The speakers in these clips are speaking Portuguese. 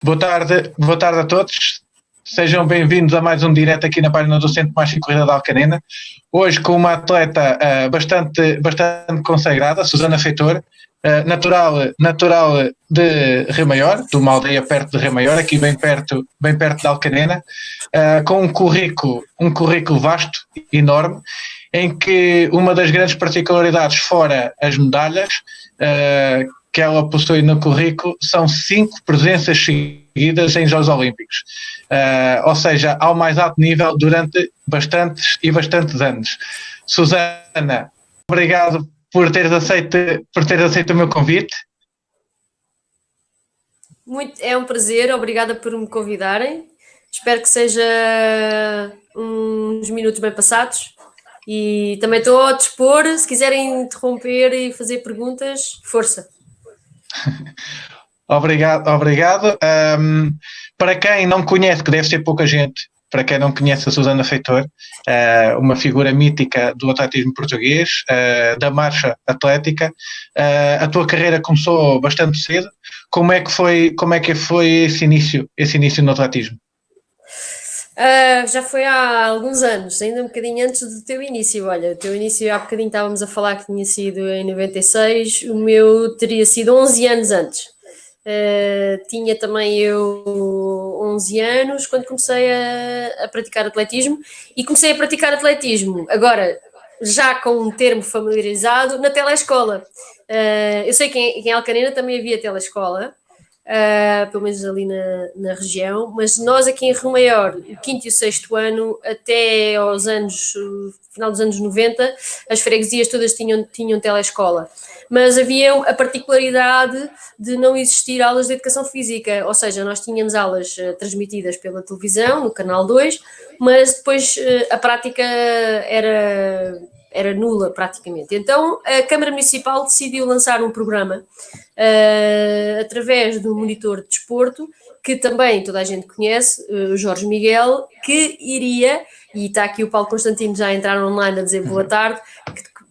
Boa tarde a todos. Sejam bem-vindos a mais um direto aqui na página do Centro Marcha e Corrida de Alcanena. Hoje com uma atleta bastante consagrada, Susana Feitor, natural de Rio Maior, de uma aldeia perto de Rio Maior, aqui bem perto de Alcanena, com um currículo vasto, enorme, em que uma das grandes particularidades, fora as medalhas, que ela possui no currículo, são 5 presenças seguidas em Jogos Olímpicos. Ou seja, ao mais alto nível durante bastantes anos. Susana, obrigado por teres aceito o meu convite. É um prazer, obrigada por me convidarem. Espero que seja uns minutos bem passados. E também estou a dispor, se quiserem interromper e fazer perguntas, força. Obrigado. Para quem não conhece, que deve ser pouca gente, para quem não conhece a Susana Feitor, uma figura mítica do atletismo português, da marcha atlética, a tua carreira começou bastante cedo. Como é que foi esse início no atletismo? Já foi há alguns anos, ainda um bocadinho antes do teu início. Olha, o teu início, há bocadinho estávamos a falar que tinha sido em 96, o meu teria sido 11 anos antes. Tinha também eu 11 anos quando comecei a praticar atletismo, e comecei a praticar atletismo, agora já com um termo familiarizado, na telescola. Eu sei que em Alcanena também havia telescola, pelo menos ali na região, mas nós aqui em Rio Maior, o 5º e o 6º ano, até final dos anos 90, as freguesias todas tinham telescola. Mas havia a particularidade de não existir aulas de educação física, ou seja, nós tínhamos aulas transmitidas pela televisão, no Canal 2, mas depois a prática era nula praticamente. Então a Câmara Municipal decidiu lançar um programa através do monitor de desporto, que também toda a gente conhece, o Jorge Miguel, que iria, e está aqui o Paulo Constantino já a entrar online a dizer boa tarde,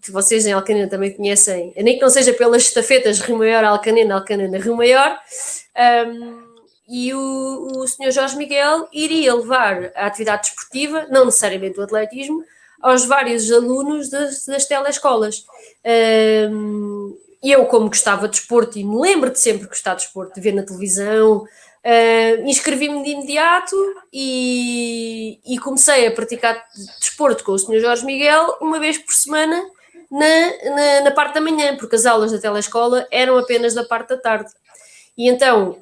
que vocês em Alcanena também conhecem, nem que não seja pelas estafetas Rio Maior, Alcanena, Rio Maior, e o Sr. Jorge Miguel iria levar a atividade desportiva, não necessariamente o atletismo, aos vários alunos das telescolas. Eu, como gostava de desporto, e me lembro de sempre gostar de desporto, de ver na televisão, inscrevi-me de imediato e comecei a praticar desporto com o Sr. Jorge Miguel uma vez por semana na parte da manhã, porque as aulas da telescola eram apenas da parte da tarde. E então,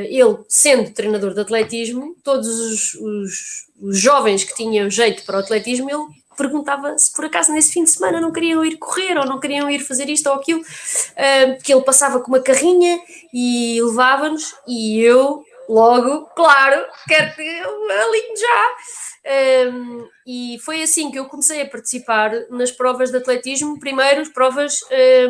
ele, sendo treinador de atletismo, todos os jovens que tinham jeito para o atletismo, ele perguntava se por acaso nesse fim de semana não queriam ir correr ou não queriam ir fazer isto ou aquilo, que ele passava com uma carrinha e levava-nos, e eu logo, claro, quero que eu alinho já. E foi assim que eu comecei a participar nas provas de atletismo, primeiro as provas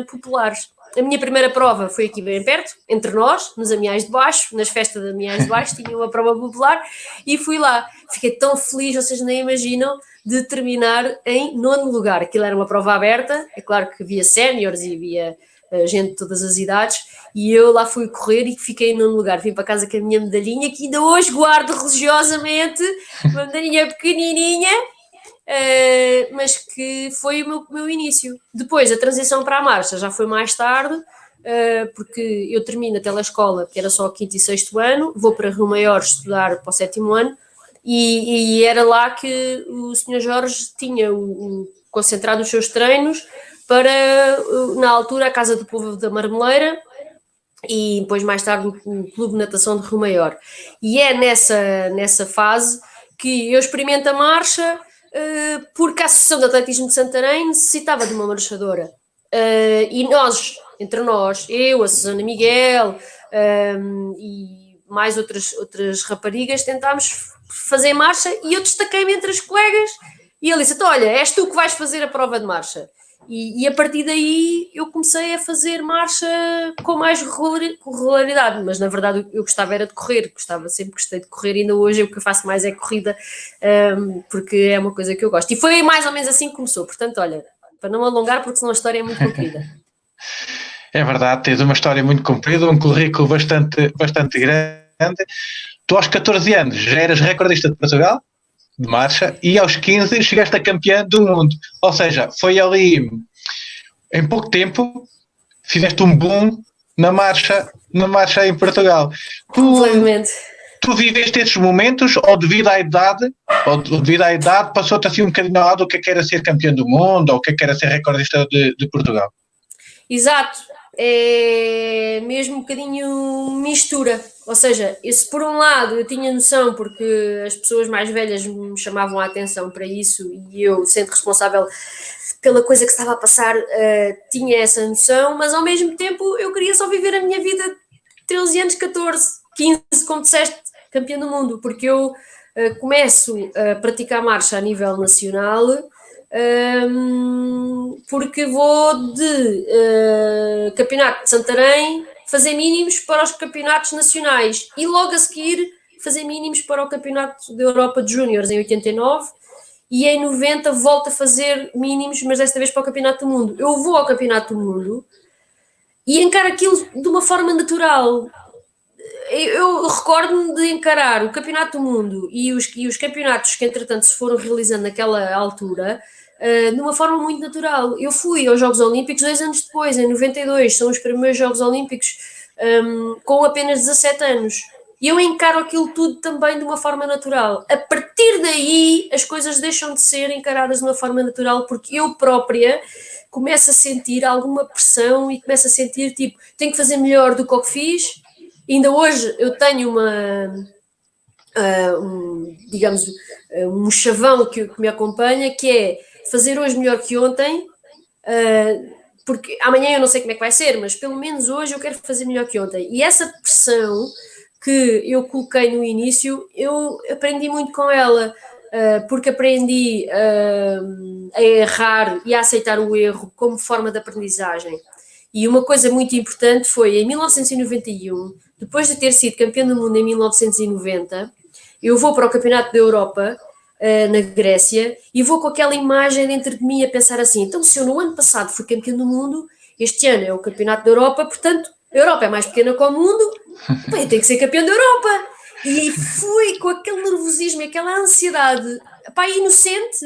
populares. A minha primeira prova foi aqui bem perto, entre nós, nos Amiais de Baixo, nas festas de Amiais de Baixo, tinha uma prova popular, e fui lá. Fiquei tão feliz, vocês nem imaginam, de terminar em 9º lugar. Aquilo era uma prova aberta, é claro que havia séniores e havia gente de todas as idades, e eu lá fui correr e fiquei em 9º lugar. Vim para casa com a minha medalhinha, que ainda hoje guardo religiosamente, uma medalhinha pequenininha, mas que foi o meu início. Depois, a transição para a marcha já foi mais tarde, porque eu termino a telescola, que era só o 5º e 6º ano, vou para Rio Maior estudar para o 7º ano, e era lá que o Sr. Jorge tinha concentrado os seus treinos para, na altura, a Casa do Povo da Marmeleira, e depois mais tarde o Clube de Natação de Rio Maior. E é nessa fase que eu experimento a marcha, porque a Associação de Atletismo de Santarém necessitava de uma marchadora, e nós, entre nós, eu, a Susana Miguel e mais outras raparigas, tentámos fazer marcha, e eu destaquei-me entre as colegas, e ele disse: então, olha, és tu que vais fazer a prova de marcha. E a partir daí eu comecei a fazer marcha com mais regularidade, mas na verdade eu gostava era de correr, sempre gostei de correr, e ainda hoje o que eu faço mais é corrida, porque é uma coisa que eu gosto. E foi mais ou menos assim que começou, portanto, olha, para não alongar, porque senão a história é muito comprida. É verdade, tens uma história muito comprida, um currículo bastante grande, tu aos 14 anos já eras recordista de Portugal, de marcha, e aos 15 chegaste a campeã do mundo. Ou seja, foi ali, em pouco tempo, fizeste um boom na marcha em Portugal. Tu viveste esses momentos ou devido à idade passou-te assim um bocadinho ao lado o que era ser campeão do mundo ou o que era ser recordista de Portugal? Exato, é mesmo um bocadinho mistura, ou seja, se por um lado eu tinha noção porque as pessoas mais velhas me chamavam a atenção para isso e eu, sendo responsável pela coisa que estava a passar, tinha essa noção, mas ao mesmo tempo eu queria só viver a minha vida 13 anos, 14, 15, como disseste, campeão do mundo, porque eu começo a praticar marcha a nível nacional porque vou de campeonato de Santarém fazer mínimos para os campeonatos nacionais e logo a seguir fazer mínimos para o campeonato da Europa de Júniores em 89 e em 90 volto a fazer mínimos, mas desta vez para o campeonato do mundo. Eu vou ao campeonato do mundo e encaro aquilo de uma forma natural. Eu recordo-me de encarar o campeonato do mundo e os campeonatos que entretanto se foram realizando naquela altura de uma forma muito natural. Eu fui aos Jogos Olímpicos 2 anos depois, em 92, são os primeiros Jogos Olímpicos com apenas 17 anos. E eu encaro aquilo tudo também de uma forma natural. A partir daí, as coisas deixam de ser encaradas de uma forma natural, porque eu própria começo a sentir alguma pressão e começo a sentir, tipo, tenho que fazer melhor do que o que fiz. Ainda hoje eu tenho um chavão que me acompanha, que é fazer hoje melhor que ontem, porque amanhã eu não sei como é que vai ser, mas pelo menos hoje eu quero fazer melhor que ontem. E essa pressão que eu coloquei no início, eu aprendi muito com ela, porque aprendi a errar e a aceitar o erro como forma de aprendizagem. E uma coisa muito importante foi, em 1991, depois de ter sido campeão do mundo em 1990, eu vou para o Campeonato da Europa, na Grécia, e vou com aquela imagem dentro de mim a pensar assim, então se eu no ano passado fui campeão do mundo, este ano é o Campeonato da Europa, portanto, a Europa é mais pequena que o mundo, eu tenho que ser campeão da Europa. E fui com aquele nervosismo, aquela ansiedade, inocente,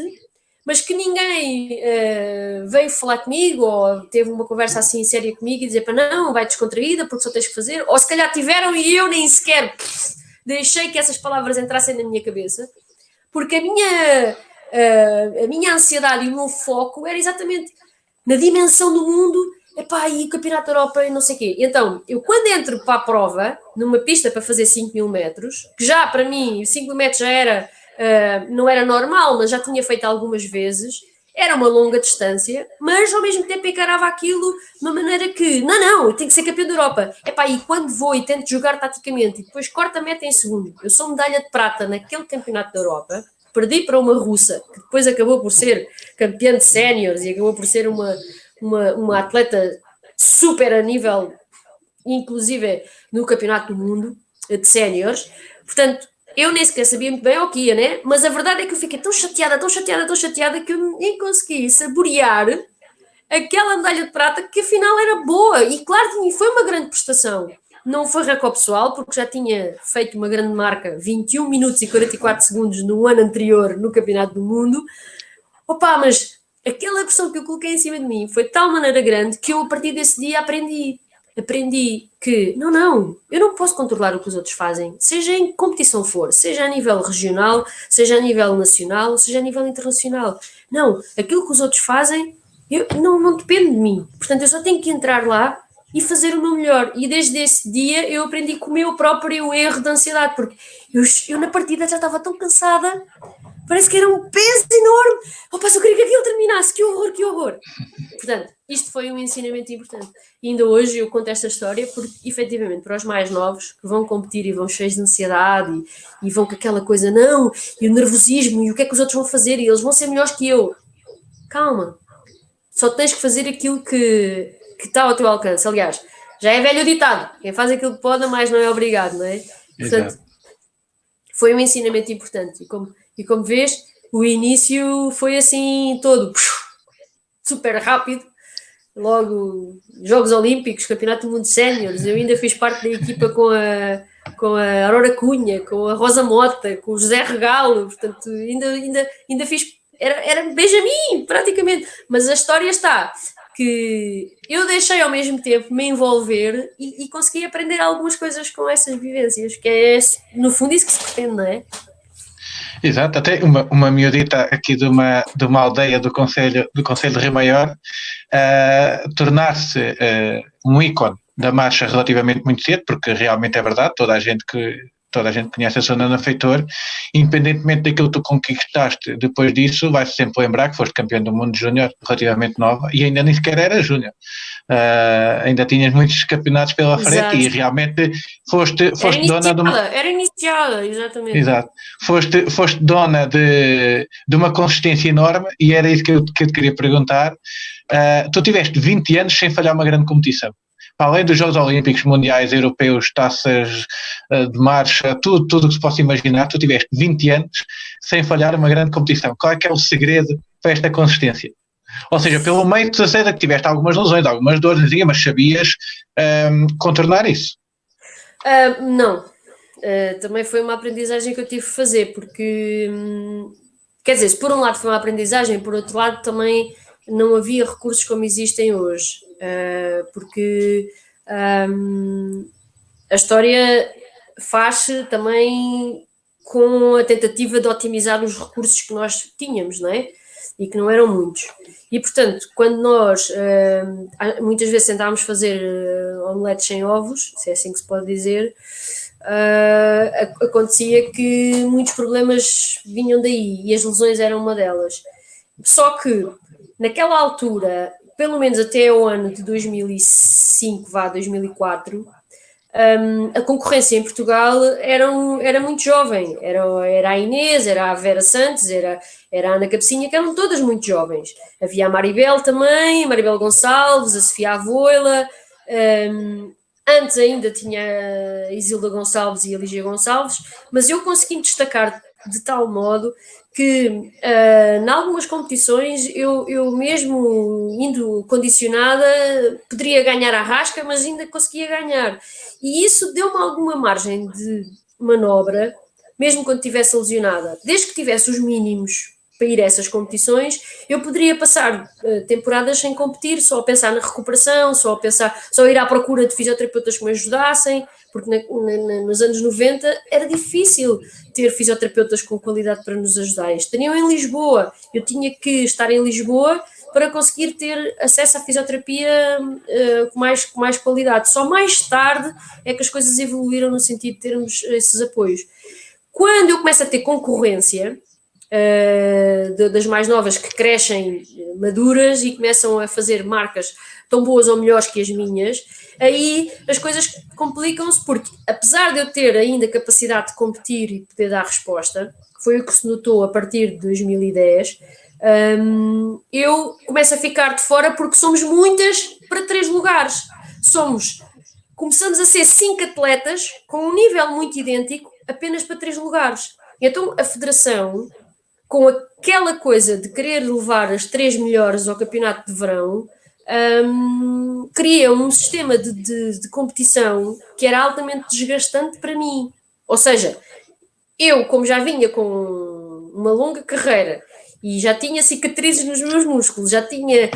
mas que ninguém veio falar comigo ou teve uma conversa assim séria comigo e dizer para não, vai descontraída porque só tens que fazer, ou se calhar tiveram e eu nem sequer deixei que essas palavras entrassem na minha cabeça, porque a minha ansiedade e o meu foco era exatamente na dimensão do mundo, e o Campeonato da Europa e não sei o quê. Então, eu quando entro para a prova, numa pista para fazer 5.000 metros, que já para mim 5.000 metros já era não era normal, mas já tinha feito algumas vezes, era uma longa distância, mas ao mesmo tempo encarava aquilo de uma maneira que, não, eu tenho que ser campeão da Europa. E quando vou e tento jogar taticamente e depois corto a meta em segundo, eu sou medalha de prata naquele campeonato da Europa, perdi para uma russa, que depois acabou por ser campeã de séniores e acabou por ser uma atleta super a nível, inclusive no campeonato do mundo de séniores, portanto, eu nem sequer sabia muito bem o que ia, né? Mas a verdade é que eu fiquei tão chateada que eu nem consegui saborear aquela medalha de prata que afinal era boa. E claro, foi uma grande prestação. Não foi recorde pessoal, porque já tinha feito uma grande marca, 21 minutos e 44 segundos no ano anterior no Campeonato do Mundo. Mas aquela pressão que eu coloquei em cima de mim foi de tal maneira grande que eu a partir desse dia aprendi que, não, eu não posso controlar o que os outros fazem, seja em que competição for, seja a nível regional, seja a nível nacional, seja a nível internacional. Não, aquilo que os outros fazem não depende de mim. Portanto, eu só tenho que entrar lá e fazer o meu melhor. E desde esse dia eu aprendi com o meu próprio erro de ansiedade, porque eu na partida já estava tão cansada, parece que era um peso enorme. Eu queria que aquilo terminasse, que horror. Portanto, isto foi um ensinamento importante. E ainda hoje eu conto esta história porque, efetivamente, para os mais novos que vão competir e vão cheios de ansiedade e vão com aquela coisa, e o nervosismo, e o que é que os outros vão fazer, e eles vão ser melhores que eu. Calma. Só tens que fazer aquilo que está ao teu alcance. Aliás, já é velho ditado. Quem faz aquilo que pode, mais não é obrigado, não é? Portanto, foi um ensinamento importante. E como vês, o início foi assim todo super rápido. Logo, Jogos Olímpicos, Campeonato do Mundo Séniores, eu ainda fiz parte da equipa com com a Aurora Cunha, com a Rosa Mota, com o José Regalo, portanto, ainda fiz, era Benjamin, praticamente, mas a história está que eu deixei ao mesmo tempo me envolver e consegui aprender algumas coisas com essas vivências, que é, no fundo, isso que se pretende, não é? Exato, até uma miudita aqui de uma aldeia do Concelho de Rio Maior, tornar-se um ícone da marcha relativamente muito cedo, porque realmente é verdade, toda a gente conhece a Susana Feitor, independentemente daquilo que tu conquistaste depois disso, vais sempre lembrar que foste campeão do mundo júnior relativamente nova e ainda nem sequer era júnior. Ainda tinhas muitos campeonatos pela frente e realmente foste dona de uma... Era iniciada, exatamente. Exato. Foste dona de uma consistência enorme e era isso que eu te queria perguntar. Tu tiveste 20 anos sem falhar uma grande competição. Para além dos Jogos Olímpicos, Mundiais, Europeus, taças de marcha, tudo o que se possa imaginar, tu tiveste 20 anos sem falhar uma grande competição. Qual é que é o segredo para esta consistência? Ou seja, pelo meio de certeza que tiveste algumas lesões, algumas dores, mas sabias contornar isso? Não. Também foi uma aprendizagem que eu tive que fazer, porque, quer dizer, se por um lado foi uma aprendizagem, por outro lado também não havia recursos como existem hoje, porque a história faz-se também com a tentativa de otimizar os recursos que nós tínhamos, não é? E que não eram muitos. E, portanto, quando nós muitas vezes tentávamos fazer omeletes sem ovos, se é assim que se pode dizer, acontecia que muitos problemas vinham daí e as lesões eram uma delas. Só que, naquela altura, pelo menos até o ano de 2005, 2004, a concorrência em Portugal era muito jovem, era a Inês, era a Vera Santos, era a Ana Cabecinha, que eram todas muito jovens. Havia a Maribel também, a Maribel Gonçalves, a Sofia Avoila, antes ainda tinha a Isilda Gonçalves e a Lígia Gonçalves, mas eu consegui me destacar de tal modo que em algumas competições eu mesmo indo condicionada poderia ganhar à rasca, mas ainda conseguia ganhar. E isso deu-me alguma margem de manobra, mesmo quando estivesse lesionada. Desde que tivesse os mínimos para ir a essas competições, eu poderia passar temporadas sem competir, só a pensar na recuperação, só ir à procura de fisioterapeutas que me ajudassem, porque nos anos 90 era difícil ter fisioterapeutas com qualidade para nos ajudar. Estariam em Lisboa, eu tinha que estar em Lisboa para conseguir ter acesso à fisioterapia com mais qualidade. Só mais tarde é que as coisas evoluíram no sentido de termos esses apoios. Quando eu começo a ter concorrência das mais novas que crescem maduras e começam a fazer marcas tão boas ou melhores que as minhas, aí as coisas complicam-se, porque apesar de eu ter ainda capacidade de competir e poder dar resposta, que foi o que se notou a partir de 2010, eu começo a ficar de fora porque somos muitas para 3 lugares. Começamos a ser 5 atletas com um nível muito idêntico apenas para 3 lugares. Então a federação, com aquela coisa de querer levar as 3 melhores ao campeonato de verão, cria um sistema de competição que era altamente desgastante para mim. Ou seja, eu, como já vinha com uma longa carreira e já tinha cicatrizes nos meus músculos, já tinha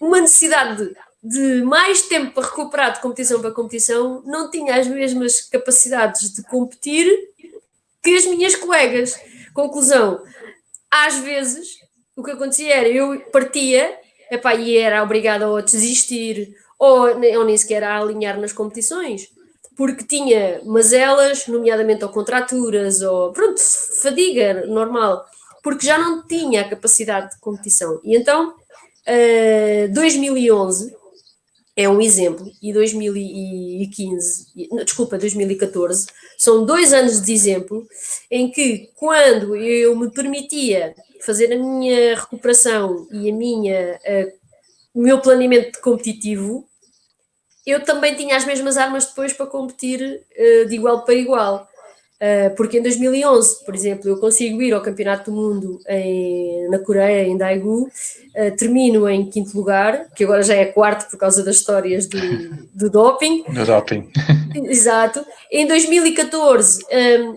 uma necessidade de mais tempo para recuperar de competição para competição, não tinha as mesmas capacidades de competir que as minhas colegas. Conclusão, às vezes o que acontecia era eu partia e era obrigada a desistir ou nem sequer a alinhar nas competições, porque tinha mazelas, nomeadamente ou contraturas ou fadiga normal, porque já não tinha a capacidade de competição. E então 2011 é um exemplo, e 2014, são 2 anos de exemplo em que, quando eu me permitia fazer a minha recuperação e o meu planeamento competitivo, eu também tinha as mesmas armas depois para competir de igual para igual. Porque em 2011, por exemplo, eu consigo ir ao Campeonato do Mundo na Coreia, em Daegu, termino em 5º lugar, que agora já é 4º por causa das histórias do doping. Do doping. Exato. Em 2014,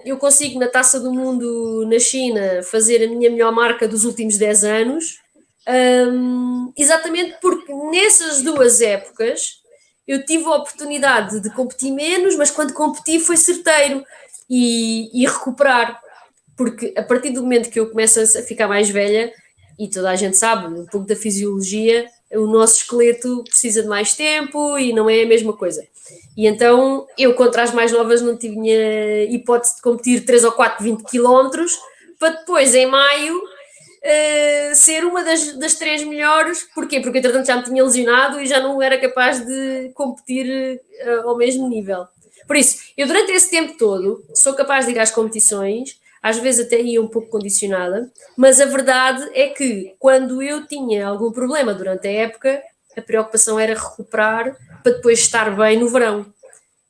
eu consigo na Taça do Mundo na China fazer a minha melhor marca dos últimos 10 anos, exatamente porque nessas duas épocas eu tive a oportunidade de competir menos, mas quando competi foi certeiro e recuperar, porque a partir do momento que eu começo a ficar mais velha, e toda a gente sabe um pouco da fisiologia, o nosso esqueleto precisa de mais tempo e não é a mesma coisa. E então eu contra as mais novas não tinha hipótese de competir 3 ou 4 20 km para depois em maio ser uma das 3 melhores. Porquê? Porque entretanto já me tinha lesionado e já não era capaz de competir ao mesmo nível. Por isso, eu durante esse tempo todo sou capaz de ir às competições, às vezes até ia um pouco condicionada, mas a verdade é que quando eu tinha algum problema durante a época, a preocupação era recuperar para depois estar bem no verão.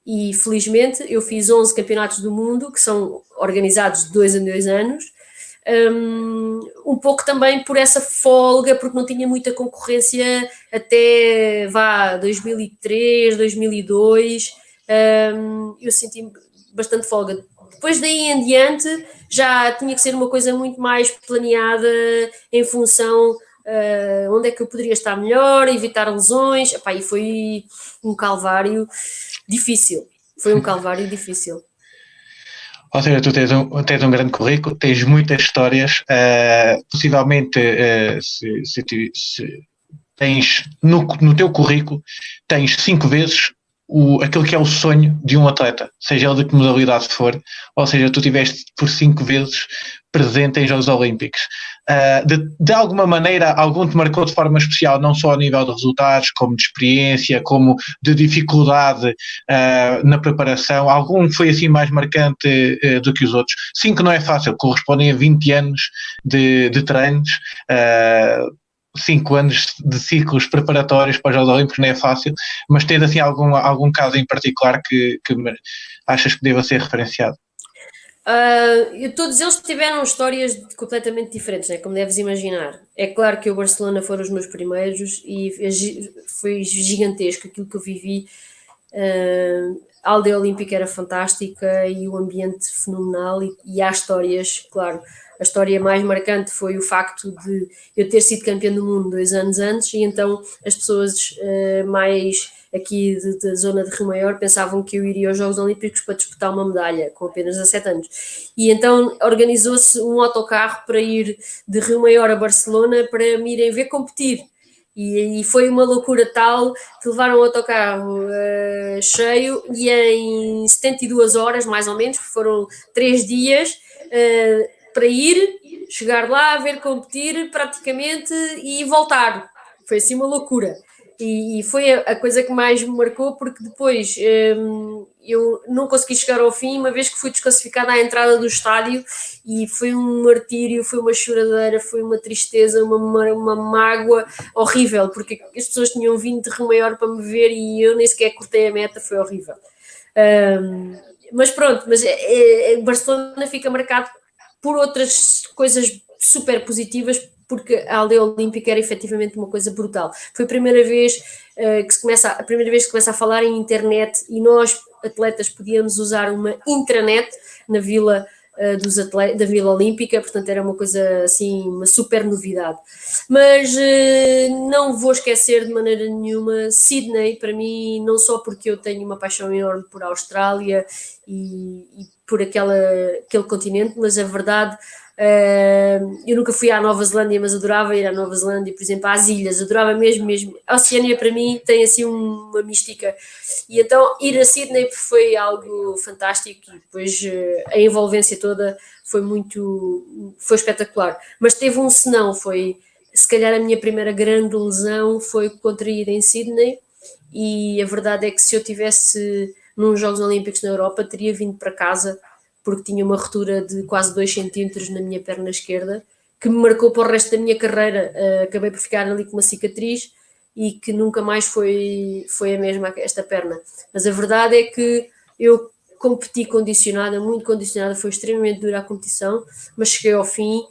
E felizmente eu fiz 11 campeonatos do mundo, que são organizados de 2 em 2 anos, um pouco também por essa folga, porque não tinha muita concorrência até 2003, 2002, eu senti bastante folga. Depois daí em diante já tinha que ser uma coisa muito mais planeada em função onde é que eu poderia estar melhor, evitar lesões. Epá, e foi um calvário difícil. Foi um calvário difícil. Ou seja, tu tens um grande currículo, tens muitas histórias, possivelmente se tens no teu currículo, tens 5 vezes aquilo que é o sonho de um atleta, seja ele de que modalidade for, ou seja, tu estiveste por 5 vezes presente em Jogos Olímpicos. De alguma maneira, algum te marcou de forma especial, não só a nível de resultados, como de experiência, como de dificuldade na preparação? Algum foi assim mais marcante do que os outros? 5 não é fácil, correspondem a 20 anos de treinos, 5 anos de ciclos preparatórios para os Jogos Olímpicos não é fácil, mas tens assim algum caso em particular que achas que deva ser referenciado? Todos eles tiveram histórias completamente diferentes, né? Como deves imaginar. É claro que o Barcelona foram os meus primeiros e foi gigantesco aquilo que eu vivi. A aldeia olímpica era fantástica e o ambiente fenomenal, e há histórias, claro. A história mais marcante foi o facto de eu ter sido campeã do mundo 2 anos antes, e então as pessoas mais aqui da zona de Rio Maior pensavam que eu iria aos Jogos Olímpicos para disputar uma medalha com apenas 17 anos. E então organizou-se um autocarro para ir de Rio Maior a Barcelona para me irem ver competir. E foi uma loucura tal que levaram o autocarro cheio, e em 72 horas, mais ou menos, foram 3 dias, para ir, chegar lá, ver competir praticamente e voltar. Foi assim uma loucura. E foi a coisa que mais me marcou, porque depois eu não consegui chegar ao fim, uma vez que fui desclassificada à entrada do estádio, e foi um martírio, foi uma choradeira, foi uma tristeza, uma mágoa horrível, porque as pessoas tinham vindo de Rio Maior para me ver e eu nem sequer cortei a meta, foi horrível. Mas pronto, mas Barcelona fica marcado por outras coisas super positivas, porque a aldeia olímpica era efetivamente uma coisa brutal. Foi a primeira vez que se começa a falar em internet, e nós, atletas, podíamos usar uma intranet na vila da Vila Olímpica, portanto era uma coisa assim, uma super novidade. Mas não vou esquecer de maneira nenhuma Sydney, para mim, não só porque eu tenho uma paixão enorme por a Austrália e por aquele continente, mas a verdade, eu nunca fui à Nova Zelândia, mas adorava ir à Nova Zelândia, por exemplo, às ilhas, adorava mesmo. A Oceania para mim tem assim uma mística, e então ir a Sydney foi algo fantástico, e depois a envolvência toda foi espetacular. Mas teve um senão, foi se calhar a minha primeira grande lesão foi contraída em Sydney, e a verdade é que se eu tivesse nos Jogos Olímpicos na Europa teria vindo para casa, porque tinha uma ruptura de quase 2 centímetros na minha perna esquerda, que me marcou para o resto da minha carreira. Acabei por ficar ali com uma cicatriz e que nunca mais foi a mesma, esta perna. Mas a verdade é que eu competi condicionada, muito condicionada, foi extremamente dura a competição, mas cheguei ao fim,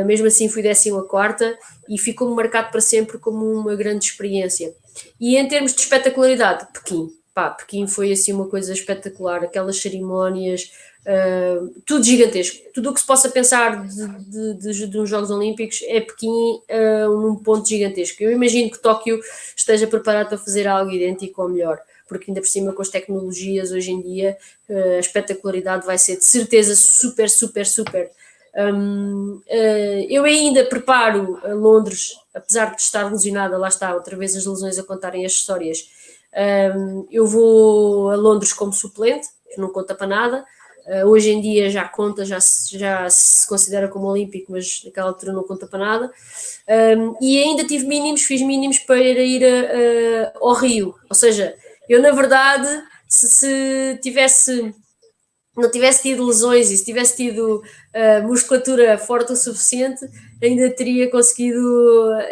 mesmo assim fui 14ª, e ficou-me marcado para sempre como uma grande experiência. E em termos de espetacularidade, Pequim. pá, Pequim foi assim uma coisa espetacular, aquelas cerimónias, tudo gigantesco, tudo o que se possa pensar de uns Jogos Olímpicos é Pequim num ponto gigantesco. Eu imagino que Tóquio esteja preparado para fazer algo idêntico ou melhor, porque ainda por cima com as tecnologias hoje em dia a espetacularidade vai ser de certeza super, super, super. Eu ainda preparo a Londres, apesar de estar lesionada, lá está, outra vez as lesões a contarem as histórias. Eu vou a Londres como suplente, que não conta para nada. Hoje em dia já conta, já se considera como olímpico, mas naquela altura não conta para nada. E ainda fiz mínimos para ir ao Rio. Ou seja, eu na verdade, se não tivesse tido lesões e se tivesse tido musculatura forte o suficiente, ainda teria conseguido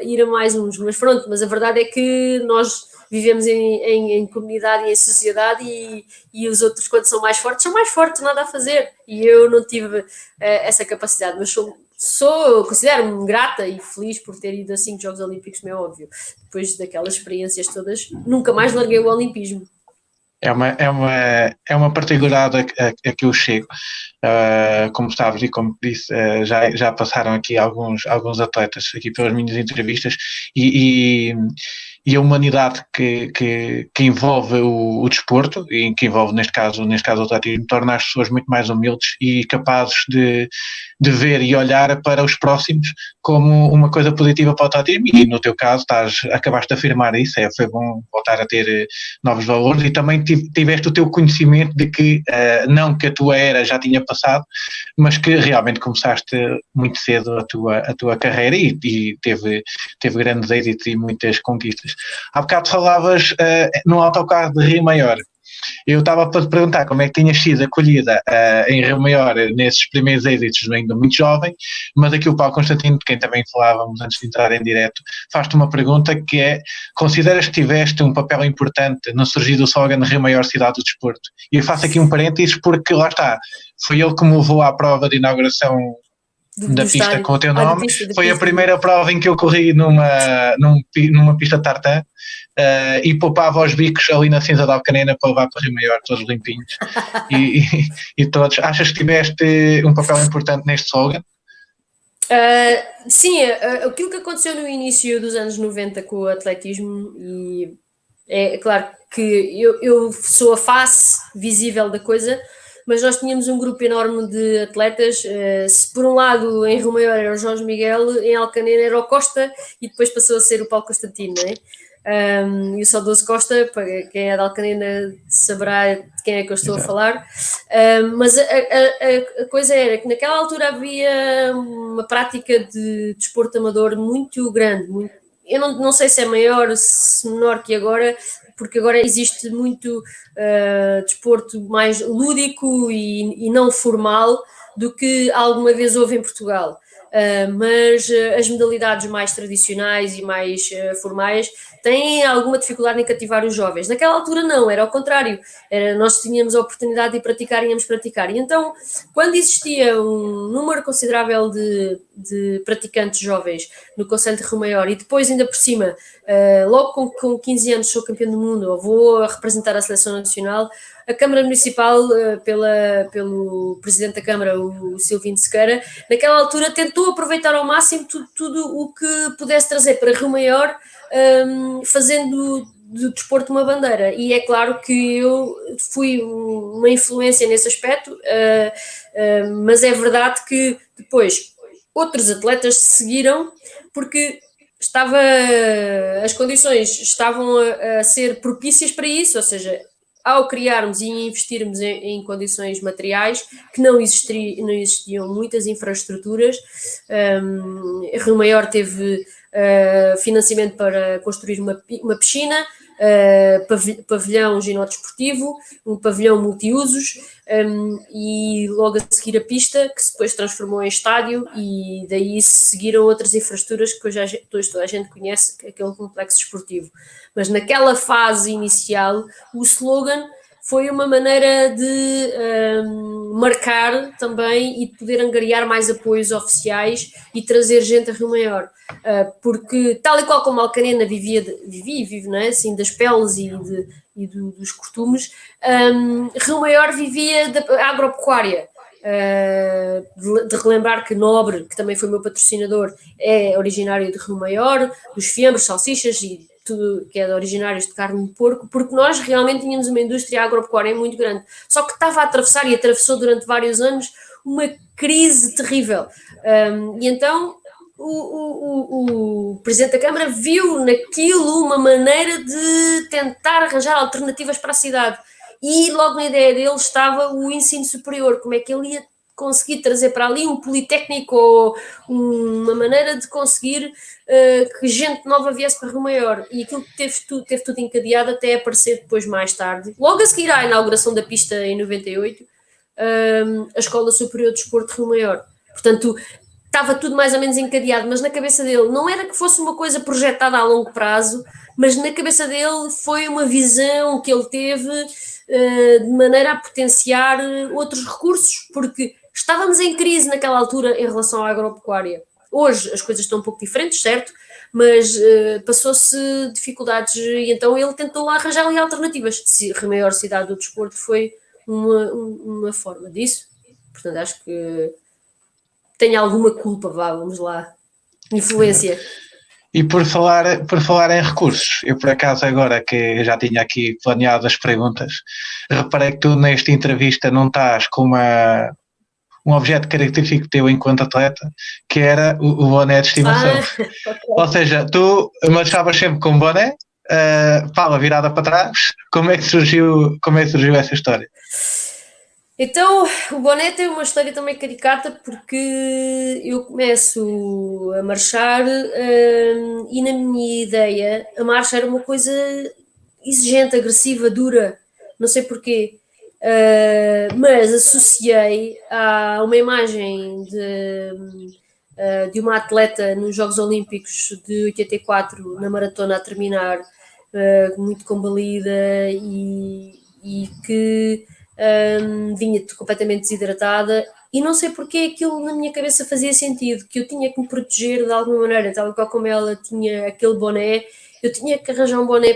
ir a mais uns. Mas pronto, mas a verdade é que nós vivemos em comunidade e em sociedade e os outros, quando são mais fortes, nada a fazer. E eu não tive essa capacidade, mas considero-me grata e feliz por ter ido a 5 Jogos Olímpicos, como é óbvio. Depois daquelas experiências todas, nunca mais larguei o olimpismo. É uma particularidade a que eu chego. Como sabes e como disse, já passaram aqui alguns atletas aqui pelas minhas entrevistas e a humanidade que envolve o desporto e que envolve neste caso o atletismo torna as pessoas muito mais humildes e capazes de ver e olhar para os próximos como uma coisa positiva para o atletismo, e no teu caso acabaste de afirmar isso. Foi bom voltar a ter novos valores e também tiveste o teu conhecimento de que não que a tua era já tinha passado, mas que realmente começaste muito cedo a tua carreira e teve grandes êxitos e muitas conquistas. Há bocado falavas no autocarro de Rio Maior. Eu estava para te perguntar como é que tinhas sido acolhida em Rio Maior nesses primeiros êxitos, ainda muito jovem, mas aqui o Paulo Constantino, de quem também falávamos antes de entrar em direto, faz-te uma pergunta que é: consideras que tiveste um papel importante no surgir do slogan Rio Maior, cidade do desporto? E eu faço aqui um parênteses porque, lá está, foi ele que me levou à prova de inauguração da pista com o teu nome. Foi a primeira prova em que eu corri numa pista tartan e poupava os bicos ali na cinza da Alcanena para levar para o Rio Maior, todos limpinhos. e todos. Achas que tiveste um papel importante neste slogan? Sim, aquilo que aconteceu no início dos anos 90 com o atletismo, e é claro que eu sou a face visível da coisa, mas nós tínhamos um grupo enorme de atletas. Se por um lado em Rio Maior era o Jorge Miguel, em Alcanena era o Costa e depois passou a ser o Paulo Constantino, não é? E o saudoso Costa, para quem é de Alcanena saberá de quem é que eu estou a falar. Mas a coisa era que naquela altura havia uma prática de desporto amador muito grande, eu não sei se é maior, se menor que agora, porque agora existe muito desporto mais lúdico e não formal do que alguma vez houve em Portugal. Mas as modalidades mais tradicionais e mais formais têm alguma dificuldade em cativar os jovens. Naquela altura não, era ao contrário. Nós tínhamos a oportunidade de praticar e íamos praticar. E então, quando existia um número considerável de praticantes jovens no Concelho de Rio Maior, e depois ainda por cima, logo com 15 anos sou campeão do mundo, ou vou representar a seleção nacional, a Câmara Municipal, pelo Presidente da Câmara, o Silvino Sequeira, naquela altura tentou aproveitar ao máximo tudo o que pudesse trazer para Rio Maior, fazendo do desporto uma bandeira. E é claro que eu fui uma influência nesse aspecto, mas é verdade que depois outros atletas seguiram, porque as condições estavam a ser propícias para isso, ou seja, ao criarmos e investirmos em condições materiais, que não existiam muitas infraestruturas. Rio Maior teve financiamento para construir uma piscina, pavilhão ginódesportivo, um pavilhão multiusos, e logo a seguir a pista, que depois se transformou em estádio, e daí seguiram outras infraestruturas que hoje toda a gente conhece, aquele complexo esportivo. Mas naquela fase inicial, o slogan foi uma maneira de marcar também e de poder angariar mais apoios oficiais e trazer gente a Rio Maior. Porque, tal e qual como Alcanena vive, não é? Assim, das peles e dos costumes, Rio Maior vivia da agropecuária. De relembrar que Nobre, que também foi meu patrocinador, é originário de Rio Maior, dos fiambres, salsichas e tudo que é de originários de carne de porco, porque nós realmente tínhamos uma indústria agropecuária muito grande, só que estava a atravessar e atravessou durante vários anos uma crise terrível. E então o Presidente da Câmara viu naquilo uma maneira de tentar arranjar alternativas para a cidade. E logo na ideia dele estava o ensino superior, como é que ele ia conseguir trazer para ali um politécnico ou uma maneira de conseguir que gente nova viesse para Rio Maior. E aquilo teve tudo encadeado até aparecer depois mais tarde. Logo a seguir à inauguração da pista em 98, a Escola Superior de Desporto de Rio Maior. Portanto, estava tudo mais ou menos encadeado, mas na cabeça dele não era que fosse uma coisa projetada a longo prazo, mas na cabeça dele foi uma visão que ele teve de maneira a potenciar outros recursos, porque estávamos em crise naquela altura em relação à agropecuária. Hoje as coisas estão um pouco diferentes, certo? Mas passou-se dificuldades e então ele tentou arranjar ali alternativas. A maior cidade do desporto foi uma forma disso. Portanto, acho que tem alguma culpa, vamos lá. Influência. E por falar em recursos, eu por acaso agora que já tinha aqui planeado as perguntas, reparei que tu nesta entrevista não estás com um objeto característico teu enquanto atleta, que era o boné de estimação. Okay. Ou seja, tu marchavas sempre com o boné, pala virada para trás. Como é que surgiu essa história? Então, o boné tem uma história também caricata, porque eu começo a marchar e na minha ideia a marcha era uma coisa exigente, agressiva, dura, não sei porquê, mas associei a uma imagem de uma atleta nos Jogos Olímpicos de 84, na maratona a terminar, muito combalida e que vinha completamente desidratada, e não sei porque aquilo na minha cabeça fazia sentido, que eu tinha que me proteger de alguma maneira, tal qual como ela tinha aquele boné, eu tinha que arranjar um boné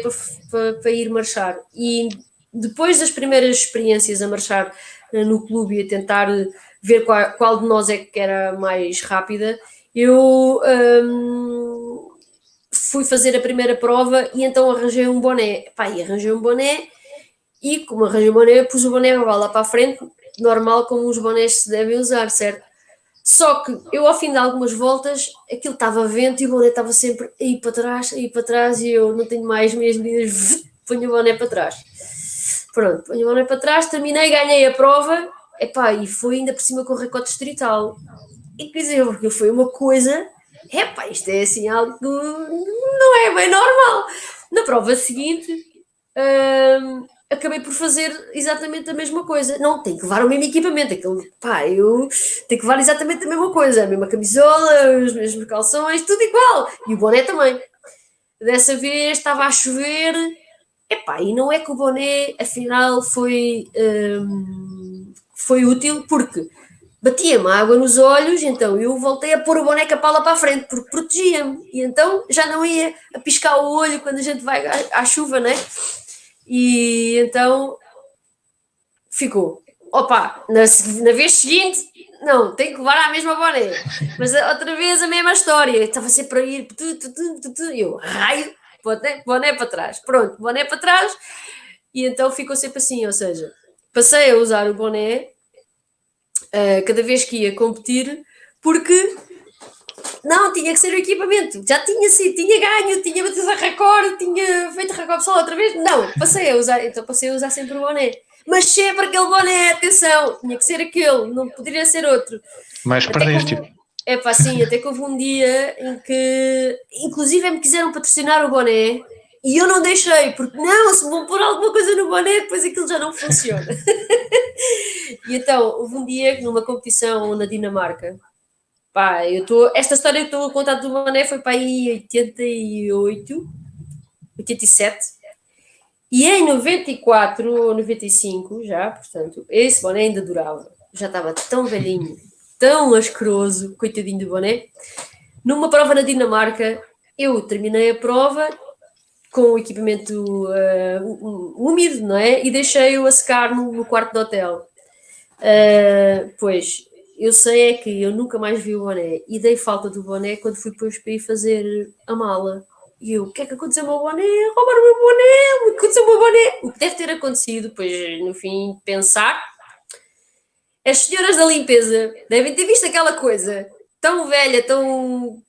para ir marchar. E depois das primeiras experiências a marchar no clube e a tentar ver qual de nós é que era mais rápida, eu fui fazer a primeira prova e então arranjei um boné. E como arranjei o boné, pus o boné lá para a frente, normal como os bonés se devem usar, certo? Só que eu, ao fim de algumas voltas, aquilo estava vento e o boné estava sempre aí para trás, e eu não tenho mais meias medidas, ponho o boné para trás. Pronto, ponho o boné para trás, terminei, ganhei a prova, e foi ainda por cima com o recorde distrital. E quer dizer, porque foi uma coisa, isto é assim algo que não é bem normal. Na prova seguinte, acabei por fazer exatamente a mesma coisa. Não, tenho que levar o mesmo equipamento. Eu tenho que levar exatamente a mesma coisa. A mesma camisola, os mesmos calções, tudo igual. E o boné também. Dessa vez estava a chover. E não é que o boné, afinal, foi útil, porque batia-me água nos olhos, então eu voltei a pôr o boné com a pala para a frente, porque protegia-me. E então já não ia a piscar o olho quando a gente vai à chuva, né? E então ficou. Na vez seguinte, não, tenho que levar a mesma boné. Mas outra vez a mesma história. Estava sempre a ir, eu, raio, boné para trás. Pronto, boné para trás. E então ficou sempre assim, ou seja, passei a usar o boné cada vez que ia competir, porque não, tinha que ser o equipamento, já tinha ganho, tinha batido a recorde, tinha feito recorde pessoal outra vez, não, passei a usar sempre o boné, mas sempre aquele boné, atenção, tinha que ser aquele, não poderia ser outro. Mas perdeste. Sim, até que houve um dia em que, inclusive, me quiseram patrocinar o boné, e eu não deixei, porque não, se vão pôr alguma coisa no boné, depois aquilo já não funciona. E então, houve um dia numa competição na Dinamarca, esta história que estou a contar do boné foi para aí 88, 87, e em 94 ou 95 já, portanto, esse boné ainda durava, já estava tão velhinho, tão asqueroso, coitadinho do boné. Numa prova na Dinamarca, eu terminei a prova com o equipamento úmido, não é? E deixei-o a secar no quarto do hotel. Pois, eu sei é que eu nunca mais vi o boné e dei falta do boné quando fui depois para ir fazer a mala. E eu, o que é que aconteceu ao meu boné? Roubaram o meu boné! O que aconteceu ao meu boné? O que deve ter acontecido, depois, no fim, pensar. As senhoras da limpeza devem ter visto aquela coisa tão velha, tão...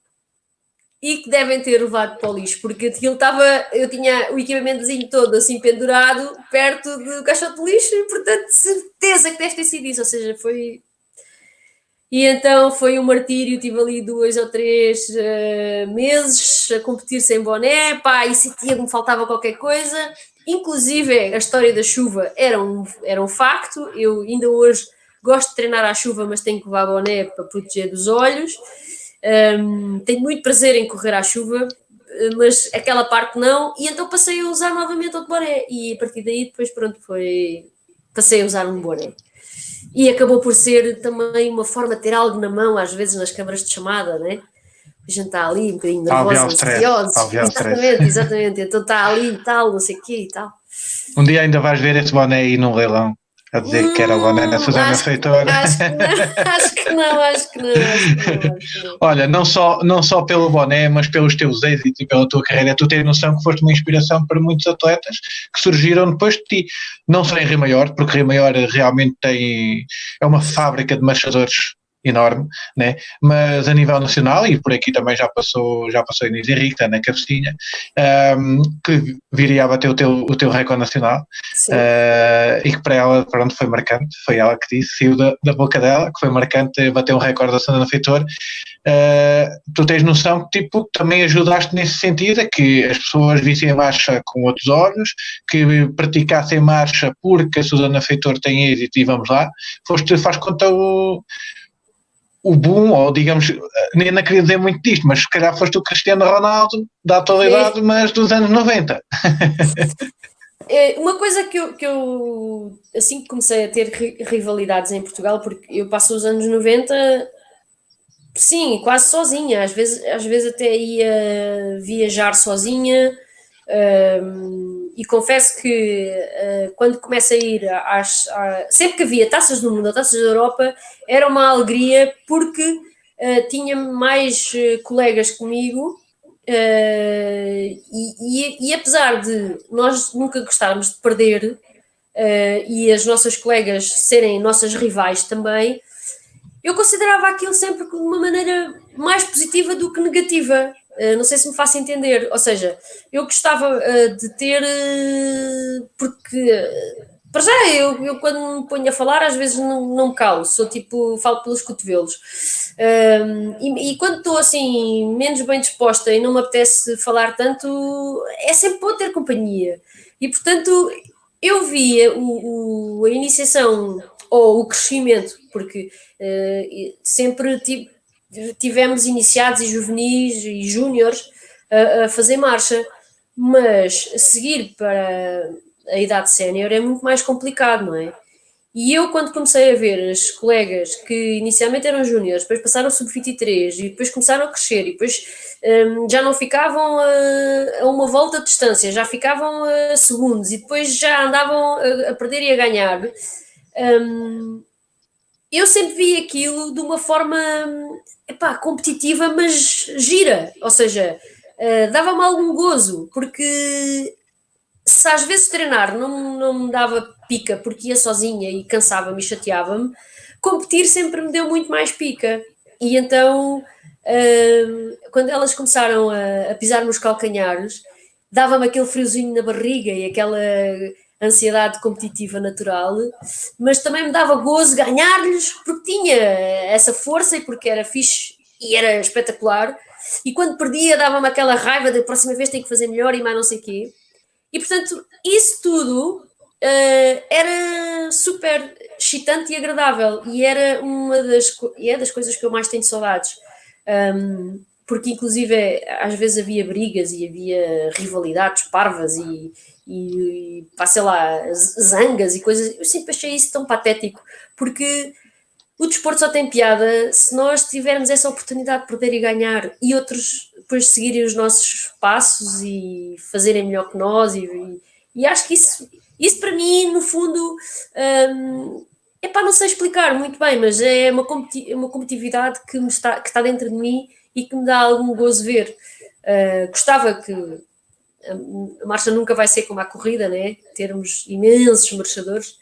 e que devem ter levado para o lixo, porque aquilo estava, eu tinha o equipamentozinho todo assim pendurado perto do caixote de lixo e portanto certeza que deve ter sido isso, ou seja, foi... E então foi um martírio, tive ali 2 ou 3 meses a competir sem boné, pá, e sentia que me faltava qualquer coisa, inclusive a história da chuva era um facto, eu ainda hoje gosto de treinar à chuva, mas tenho que levar boné para proteger dos olhos. Tenho muito prazer em correr à chuva, mas aquela parte não, e então passei a usar novamente outro boné, e a partir daí depois pronto, passei a usar um boné. E acabou por ser também uma forma de ter algo na mão, às vezes nas câmaras de chamada, né? A gente está ali um bocadinho nervosa, ansiosa. Exatamente. Então está ali e tal, não sei o quê e tal. Um dia ainda vais ver esse boné aí num leilão, a dizer que era o boné da Susana Feitor. Acho que não. Olha, não só pelo boné, mas pelos teus êxitos e pela tua carreira, tu tens noção que foste uma inspiração para muitos atletas que surgiram depois de ti. Não só em Rio Maior, porque Rio Maior realmente é uma fábrica de marchadores enorme, né? Mas a nível nacional, e por aqui também já passou Inês Henrique, na Cabecinha, que viria a bater o teu recorde nacional, e que para ela, pronto, foi marcante, foi ela que disse, saiu da boca dela, que foi marcante bater um recorde da Susana Feitor. Tu tens noção que tipo, também ajudaste nesse sentido, a que as pessoas vissem a marcha com outros olhos, que praticassem marcha porque a Susana Feitor tem êxito e vamos lá, faz conta o boom, ou digamos, nem não queria dizer muito disto, mas se calhar foste o Cristiano Ronaldo da atualidade, mas dos anos 90. Uma coisa que eu assim que comecei a ter rivalidades em Portugal, porque eu passo os anos 90, sim, quase sozinha, às vezes até ia viajar sozinha, e confesso que quando começo a ir sempre que havia taças do mundo ou taças da Europa, era uma alegria porque tinha mais colegas comigo, e apesar de nós nunca gostarmos de perder, e as nossas colegas serem nossas rivais também, eu considerava aquilo sempre de uma maneira mais positiva do que negativa. Não sei se me faço entender. Ou seja, eu gostava de ter... porque... para já, eu quando me ponho a falar, às vezes não me calo. Sou tipo, falo pelos cotovelos. E quando estou assim, menos bem disposta e não me apetece falar tanto, é sempre bom ter companhia. E, portanto, eu via a iniciação ou o crescimento, porque sempre tivemos iniciados e juvenis e júniores a fazer marcha, mas seguir para a idade sénior é muito mais complicado, não é? E eu, quando comecei a ver as colegas que inicialmente eram júniores, depois passaram a sub-23 e depois começaram a crescer e depois já não ficavam a uma volta de distância, já ficavam a segundos e depois já andavam a perder e a ganhar, eu sempre vi aquilo de uma forma competitiva, mas gira, ou seja, dava-me algum gozo, porque se às vezes treinar não me dava pica porque ia sozinha e cansava-me e chateava-me, competir sempre me deu muito mais pica. E então, quando elas começaram a pisar nos calcanhares, dava-me aquele friozinho na barriga e aquela ansiedade competitiva natural, mas também me dava gozo ganhar-lhes porque tinha essa força e porque era fixe e era espetacular. E quando perdia dava-me aquela raiva de a próxima vez tenho que fazer melhor e mais não sei o quê. E, portanto, isso tudo era super excitante e agradável. E era das coisas que eu mais tenho saudades. Porque, inclusive, às vezes havia brigas e havia rivalidades parvas sei lá, zangas e coisas. Eu sempre achei isso tão patético. Porque o desporto só tem piada se nós tivermos essa oportunidade de perder e ganhar e outros depois seguirem os nossos passos e fazerem melhor que nós e acho que isso para mim, no fundo, não sei explicar muito bem, mas é uma competitividade que está dentro de mim e que me dá algum gozo ver. Gostava que a marcha nunca vai ser como a corrida, né? Termos imensos marchadores,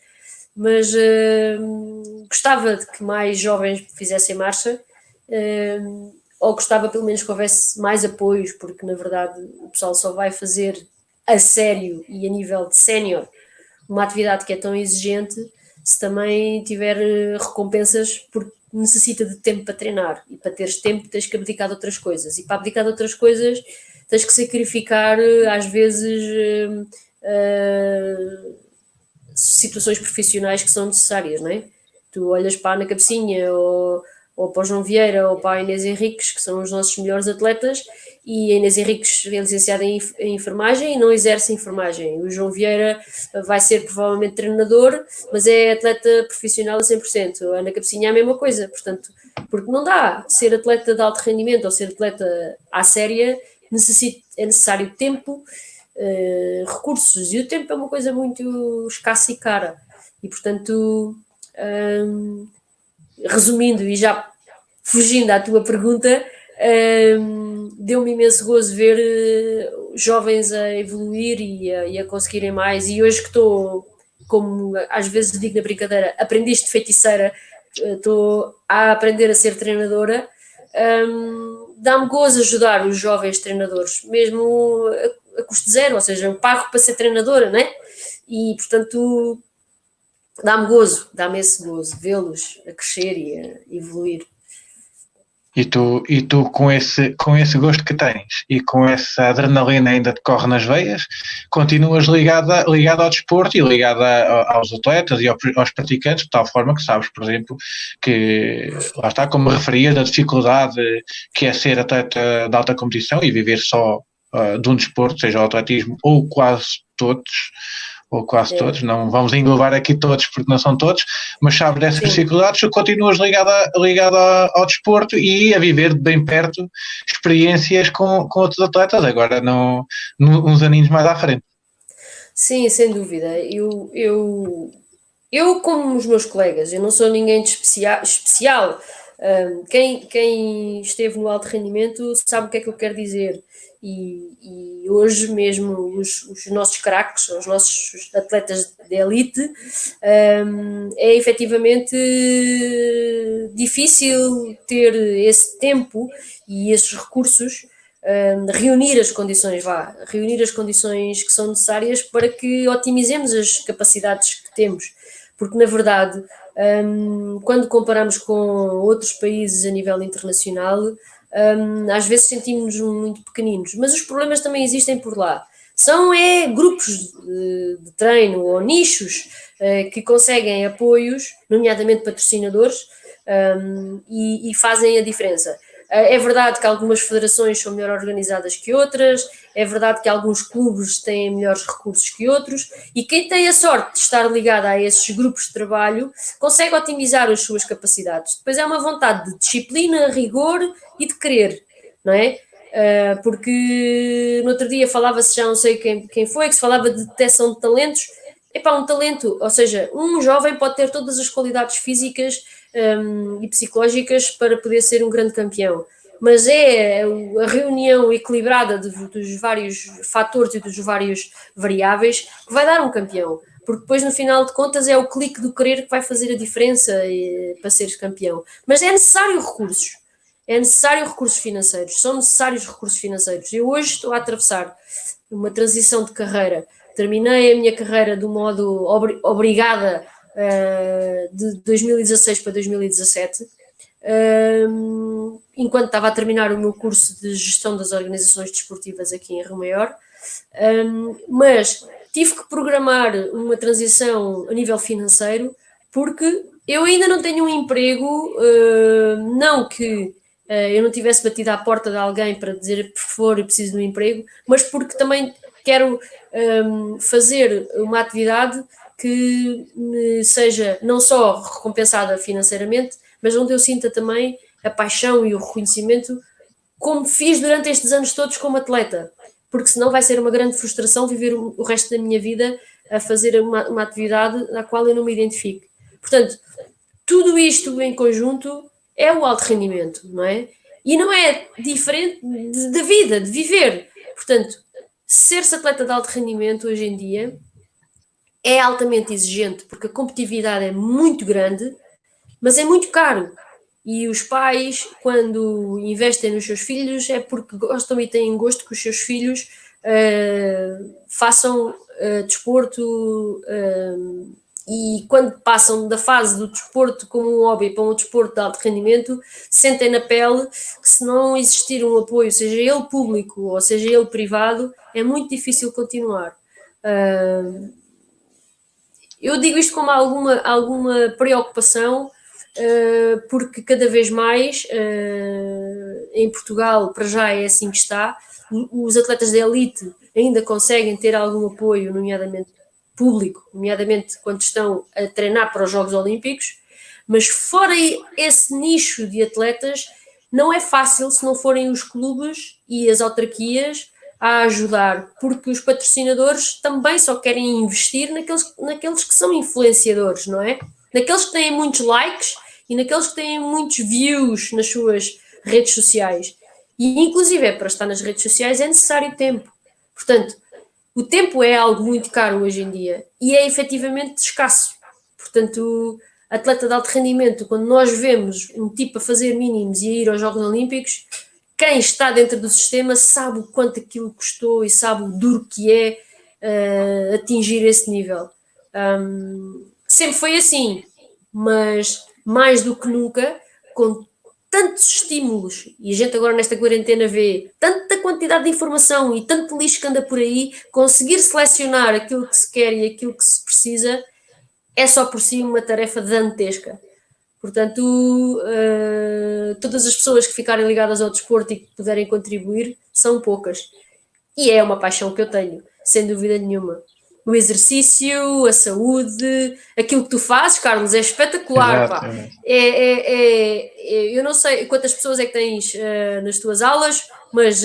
mas gostava de que mais jovens fizessem marcha, ou gostava pelo menos que houvesse mais apoios, porque na verdade o pessoal só vai fazer a sério e a nível de sénior uma atividade que é tão exigente se também tiver recompensas, porque necessita de tempo para treinar, e para teres tempo tens que abdicar de outras coisas, e para abdicar de outras coisas tens que sacrificar às vezes situações profissionais que são necessárias, não é? Tu olhas para a Ana Cabecinha ou para o João Vieira ou para a Inês Henriques, que são os nossos melhores atletas, e a Inês Henriques é licenciada em enfermagem e não exerce enfermagem. O João Vieira vai ser provavelmente treinador, mas é atleta profissional a 100%. A Ana Cabecinha é a mesma coisa, portanto, porque não dá ser atleta de alto rendimento ou ser atleta à séria, é necessário tempo, recursos, e o tempo é uma coisa muito escassa e cara, e portanto, resumindo e já fugindo à tua pergunta, deu-me imenso gozo ver jovens a evoluir e a conseguirem mais, e hoje que estou, como às vezes digo na brincadeira, aprendiz de feiticeira, estou a aprender a ser treinadora, dá-me gozo ajudar os jovens treinadores, mesmo a custo zero, ou seja, eu pago para ser treinadora, não é? E portanto dá-me esse gozo, vê-los a crescer e a evoluir. E tu com esse gosto que tens e com essa adrenalina ainda te corre nas veias, continuas ligada ao desporto e ligada aos atletas e aos praticantes, de tal forma que sabes, por exemplo, que lá está, como referias, a dificuldade que é ser atleta de alta competição e viver só de um desporto, seja o atletismo ou quase todos, não vamos englobar aqui todos porque não são todos, mas sabes dessas dificuldades, tu continuas ligada ao desporto e a viver de bem perto experiências com outros atletas, agora uns aninhos mais à frente. Sim, sem dúvida. Eu como os meus colegas, eu não sou ninguém de especial. Quem esteve no alto rendimento sabe o que é que eu quero dizer. E hoje mesmo os nossos craques, os nossos atletas de elite, é efetivamente difícil ter esse tempo e esses recursos, reunir as condições que são necessárias para que otimizemos as capacidades que temos, porque na verdade, quando comparamos com outros países a nível internacional, às vezes sentimos-nos muito pequeninos, mas os problemas também existem por lá. São grupos de treino ou nichos que conseguem apoios, nomeadamente patrocinadores, e fazem a diferença. É verdade que algumas federações são melhor organizadas que outras, é verdade que alguns clubes têm melhores recursos que outros, e quem tem a sorte de estar ligado a esses grupos de trabalho consegue otimizar as suas capacidades. Depois é uma vontade de disciplina, rigor e de querer, não é? Porque no outro dia falava-se, já não sei quem foi, que se falava de detecção de talentos. Um talento, ou seja, um jovem pode ter todas as qualidades físicas e psicológicas para poder ser um grande campeão, mas é a reunião equilibrada dos vários fatores e dos vários variáveis que vai dar um campeão, porque depois no final de contas é o clique do querer que vai fazer a diferença para seres campeão. Mas é necessário recursos financeiros, são necessários recursos financeiros. Eu hoje estou a atravessar uma transição de carreira, terminei a minha carreira de um modo obrigada de 2016 para 2017, enquanto estava a terminar o meu curso de gestão das organizações desportivas aqui em Rio Maior, mas tive que programar uma transição a nível financeiro, porque eu ainda não tenho um emprego, não que eu não tivesse batido à porta de alguém para dizer, por favor, eu preciso de um emprego, mas porque também quero fazer uma atividade que me seja não só recompensada financeiramente, mas onde eu sinta também a paixão e o reconhecimento como fiz durante estes anos todos como atleta, porque senão vai ser uma grande frustração viver o resto da minha vida a fazer uma atividade na qual eu não me identifico. Portanto, tudo isto em conjunto é o alto rendimento, não é? E não é diferente da vida, de viver. Portanto, ser-se atleta de alto rendimento hoje em dia é altamente exigente, porque a competitividade é muito grande, mas é muito caro. E os pais, quando investem nos seus filhos, é porque gostam e têm gosto que os seus filhos façam desporto, e quando passam da fase do desporto como um hobby para um desporto de alto rendimento, sentem na pele que se não existir um apoio, seja ele público ou seja ele privado, é muito difícil continuar. Eu digo isto com alguma preocupação, porque cada vez mais em Portugal, para já é assim que está, os atletas da elite ainda conseguem ter algum apoio, nomeadamente público, nomeadamente quando estão a treinar para os Jogos Olímpicos, mas fora esse nicho de atletas, não é fácil se não forem os clubes e as autarquias a ajudar, porque os patrocinadores também só querem investir naqueles que são influenciadores, não é? Naqueles que têm muitos likes e naqueles que têm muitos views nas suas redes sociais. E, inclusive, para estar nas redes sociais é necessário tempo. Portanto, o tempo é algo muito caro hoje em dia e é efetivamente escasso. Portanto, atleta de alto rendimento, quando nós vemos um tipo a fazer mínimos e a ir aos Jogos Olímpicos, quem está dentro do sistema sabe o quanto aquilo custou e sabe o duro que é atingir esse nível. Sempre foi assim, mas mais do que nunca, com tantos estímulos, e a gente agora nesta quarentena vê tanta quantidade de informação e tanto lixo que anda por aí, conseguir selecionar aquilo que se quer e aquilo que se precisa é só por si uma tarefa dantesca. Portanto, todas as pessoas que ficarem ligadas ao desporto e que puderem contribuir são poucas. E é uma paixão que eu tenho, sem dúvida nenhuma. O exercício, a saúde, aquilo que tu fazes, Carlos, é espetacular. Pá. Eu não sei quantas pessoas é que tens nas tuas aulas, mas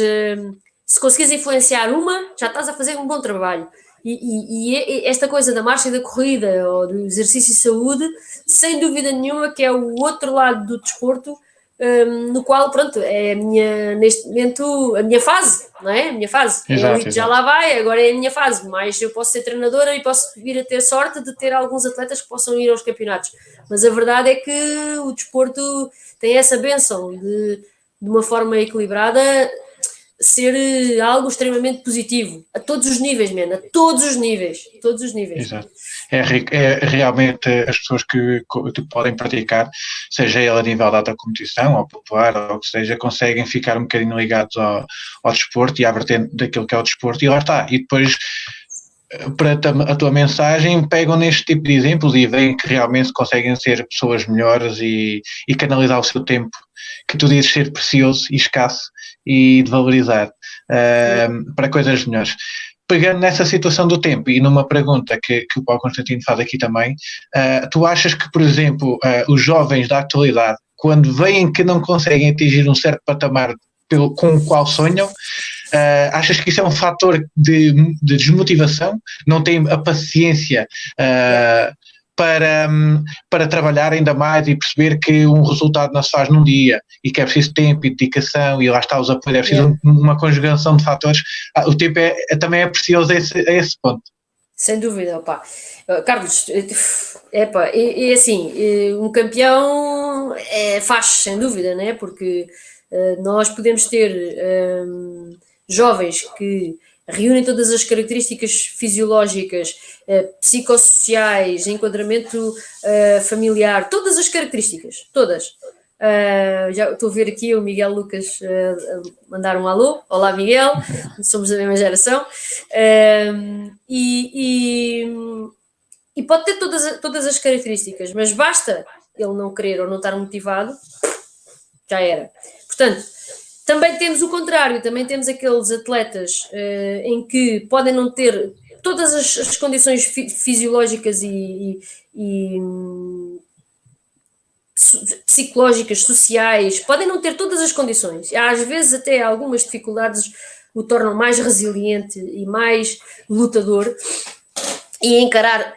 se conseguires influenciar uma, já estás a fazer um bom trabalho. E esta coisa da marcha e da corrida, ou do exercício e saúde, sem dúvida nenhuma que é o outro lado do desporto, no qual, pronto, é neste momento a minha fase, não é? A minha fase. Exato, a elite já lá vai, agora é a minha fase, mas eu posso ser treinadora e posso vir a ter sorte de ter alguns atletas que possam ir aos campeonatos. Mas a verdade é que o desporto tem essa bênção de uma forma equilibrada, ser algo extremamente positivo, a todos os níveis, a todos os níveis. Exato. É realmente as pessoas que podem praticar, seja ele a nível de alta competição, ou popular, ou o que seja, conseguem ficar um bocadinho ligados ao desporto e à vertente daquilo que é o desporto, e lá está. E depois, para a tua mensagem, pegam neste tipo de exemplos e veem que realmente conseguem ser pessoas melhores e canalizar o seu tempo, que tu dizes ser precioso e escasso, e de valorizar para coisas melhores. Pegando nessa situação do tempo e numa pergunta que o Paulo Constantino faz aqui também, tu achas que, por exemplo, os jovens da atualidade, quando veem que não conseguem atingir um certo patamar com o qual sonham, achas que isso é um fator de desmotivação? Não têm a paciência para trabalhar ainda mais e perceber que um resultado não se faz num dia e que é preciso tempo e dedicação e lá está os apoios, é preciso uma conjugação de fatores. O tempo também é precioso a esse ponto. Sem dúvida, opá. Carlos, é assim, um campeão faz, sem dúvida, né? Porque nós podemos ter jovens que reúnem todas as características fisiológicas, psicossociais, enquadramento familiar, todas as características, todas. Já estou a ver aqui o Miguel Lucas mandar um alô. Olá, Miguel, somos da mesma geração. E pode ter todas as características, mas basta ele não querer ou não estar motivado, já era. Portanto, também temos o contrário, também temos aqueles atletas em que podem não ter todas as condições fisiológicas e psicológicas, sociais, podem não ter todas as condições, às vezes até algumas dificuldades o tornam mais resiliente e mais lutador, e encarar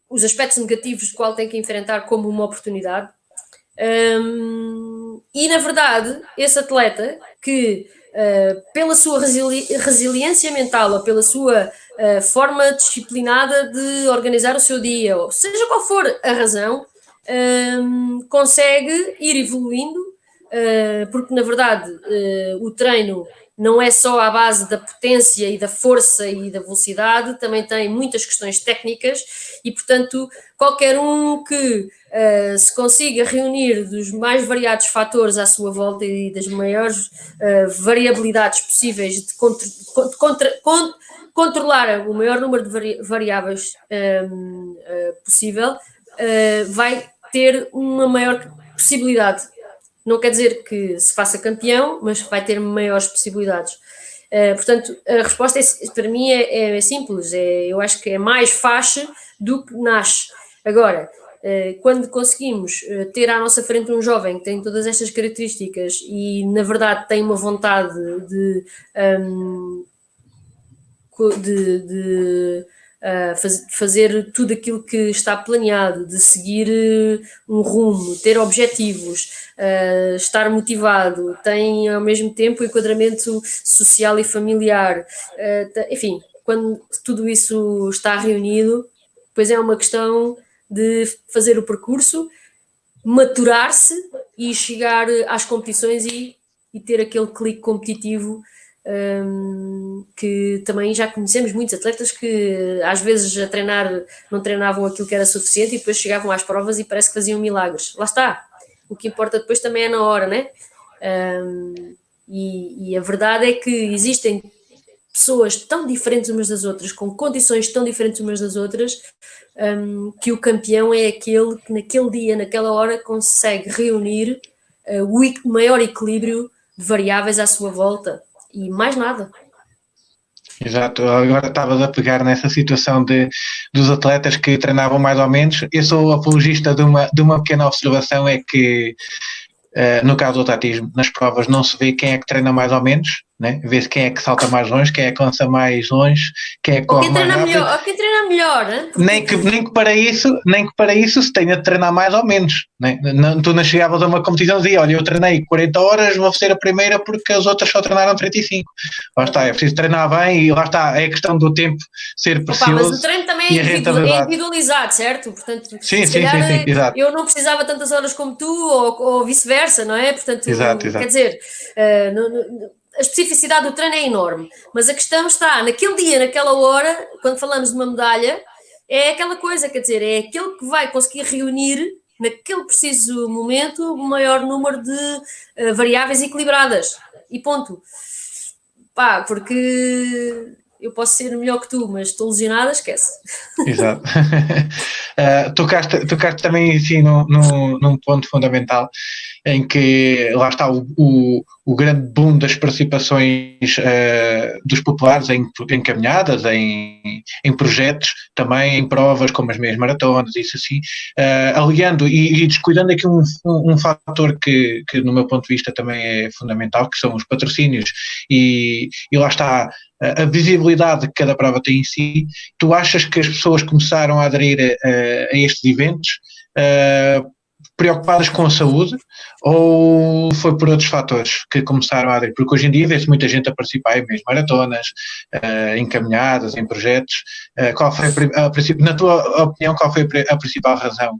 os aspectos negativos que qual tem que enfrentar como uma oportunidade. E na verdade, esse atleta que pela sua resiliência mental ou pela sua forma disciplinada de organizar o seu dia, ou seja qual for a razão, consegue ir evoluindo, porque na verdade o treino não é só à base da potência e da força e da velocidade, também tem muitas questões técnicas e, portanto, qualquer um que se consiga reunir dos mais variados fatores à sua volta e das maiores variabilidades possíveis de controlar o maior número de variáveis possível, vai ter uma maior possibilidade. Não quer dizer que se faça campeão, mas vai ter maiores possibilidades. Portanto, a resposta para mim é simples. Eu acho que é mais fácil do que nasce. Agora, quando conseguimos ter à nossa frente um jovem que tem todas estas características e, na verdade, tem uma vontade de fazer tudo aquilo que está planeado, de seguir um rumo, ter objetivos, estar motivado, tem ao mesmo tempo enquadramento social e familiar, enfim, quando tudo isso está reunido, depois é uma questão de fazer o percurso, maturar-se e chegar às competições e ter aquele clique competitivo. Que também já conhecemos muitos atletas que às vezes a treinar não treinavam aquilo que era suficiente e depois chegavam às provas e parece que faziam milagres. Lá está, o que importa depois também é na hora, né? E a verdade é que existem pessoas tão diferentes umas das outras, com condições tão diferentes umas das outras, que o campeão é aquele que naquele dia, naquela hora consegue reunir o maior equilíbrio de variáveis à sua volta. E mais nada. Exato, agora estava a pegar nessa situação dos atletas que treinavam mais ou menos. Eu sou apologista de uma pequena observação, é que no caso do atletismo, nas provas não se vê quem é que treina mais ou menos, né? Vê-se quem é que salta mais longe, quem é que lança mais longe, quem é que corre mais rápido. Ou quem treina melhor, né? Porque... nem que para isso se tenha de treinar mais ou menos, né? Tu não chegavas a uma competição e dizia, olha, eu treinei 40 horas, vou ser a primeira porque as outras só treinaram 35. Lá está, é preciso treinar bem e lá está, é a questão do tempo ser precioso. Mas o treino também é individualizado, certo? Portanto, sim, se calhar sim, exato. Eu não precisava tantas horas como tu ou vice-versa, não é? Portanto, exato. Quer dizer, a especificidade do treino é enorme, mas a questão está, naquele dia, naquela hora, quando falamos de uma medalha, é aquela coisa, quer dizer, é aquele que vai conseguir reunir, naquele preciso momento, o maior número de variáveis equilibradas. E ponto. Pá, porque eu posso ser melhor que tu, mas estou lesionada, esquece. Exato. Tocaste também assim, num ponto fundamental, em que lá está o grande boom das participações dos populares em caminhadas, em projetos, também em provas como as meias maratonas, isso assim, aliando e descuidando aqui um fator que no meu ponto de vista também é fundamental, que são os patrocínios e lá está a visibilidade que cada prova tem em si. Tu achas que as pessoas começaram a aderir a estes eventos preocupadas com a saúde ou foi por outros fatores que começaram a aderir? Porque hoje em dia vê-se muita gente a participar em meias maratonas, em caminhadas, em projetos. Qual foi na tua opinião, qual foi a principal razão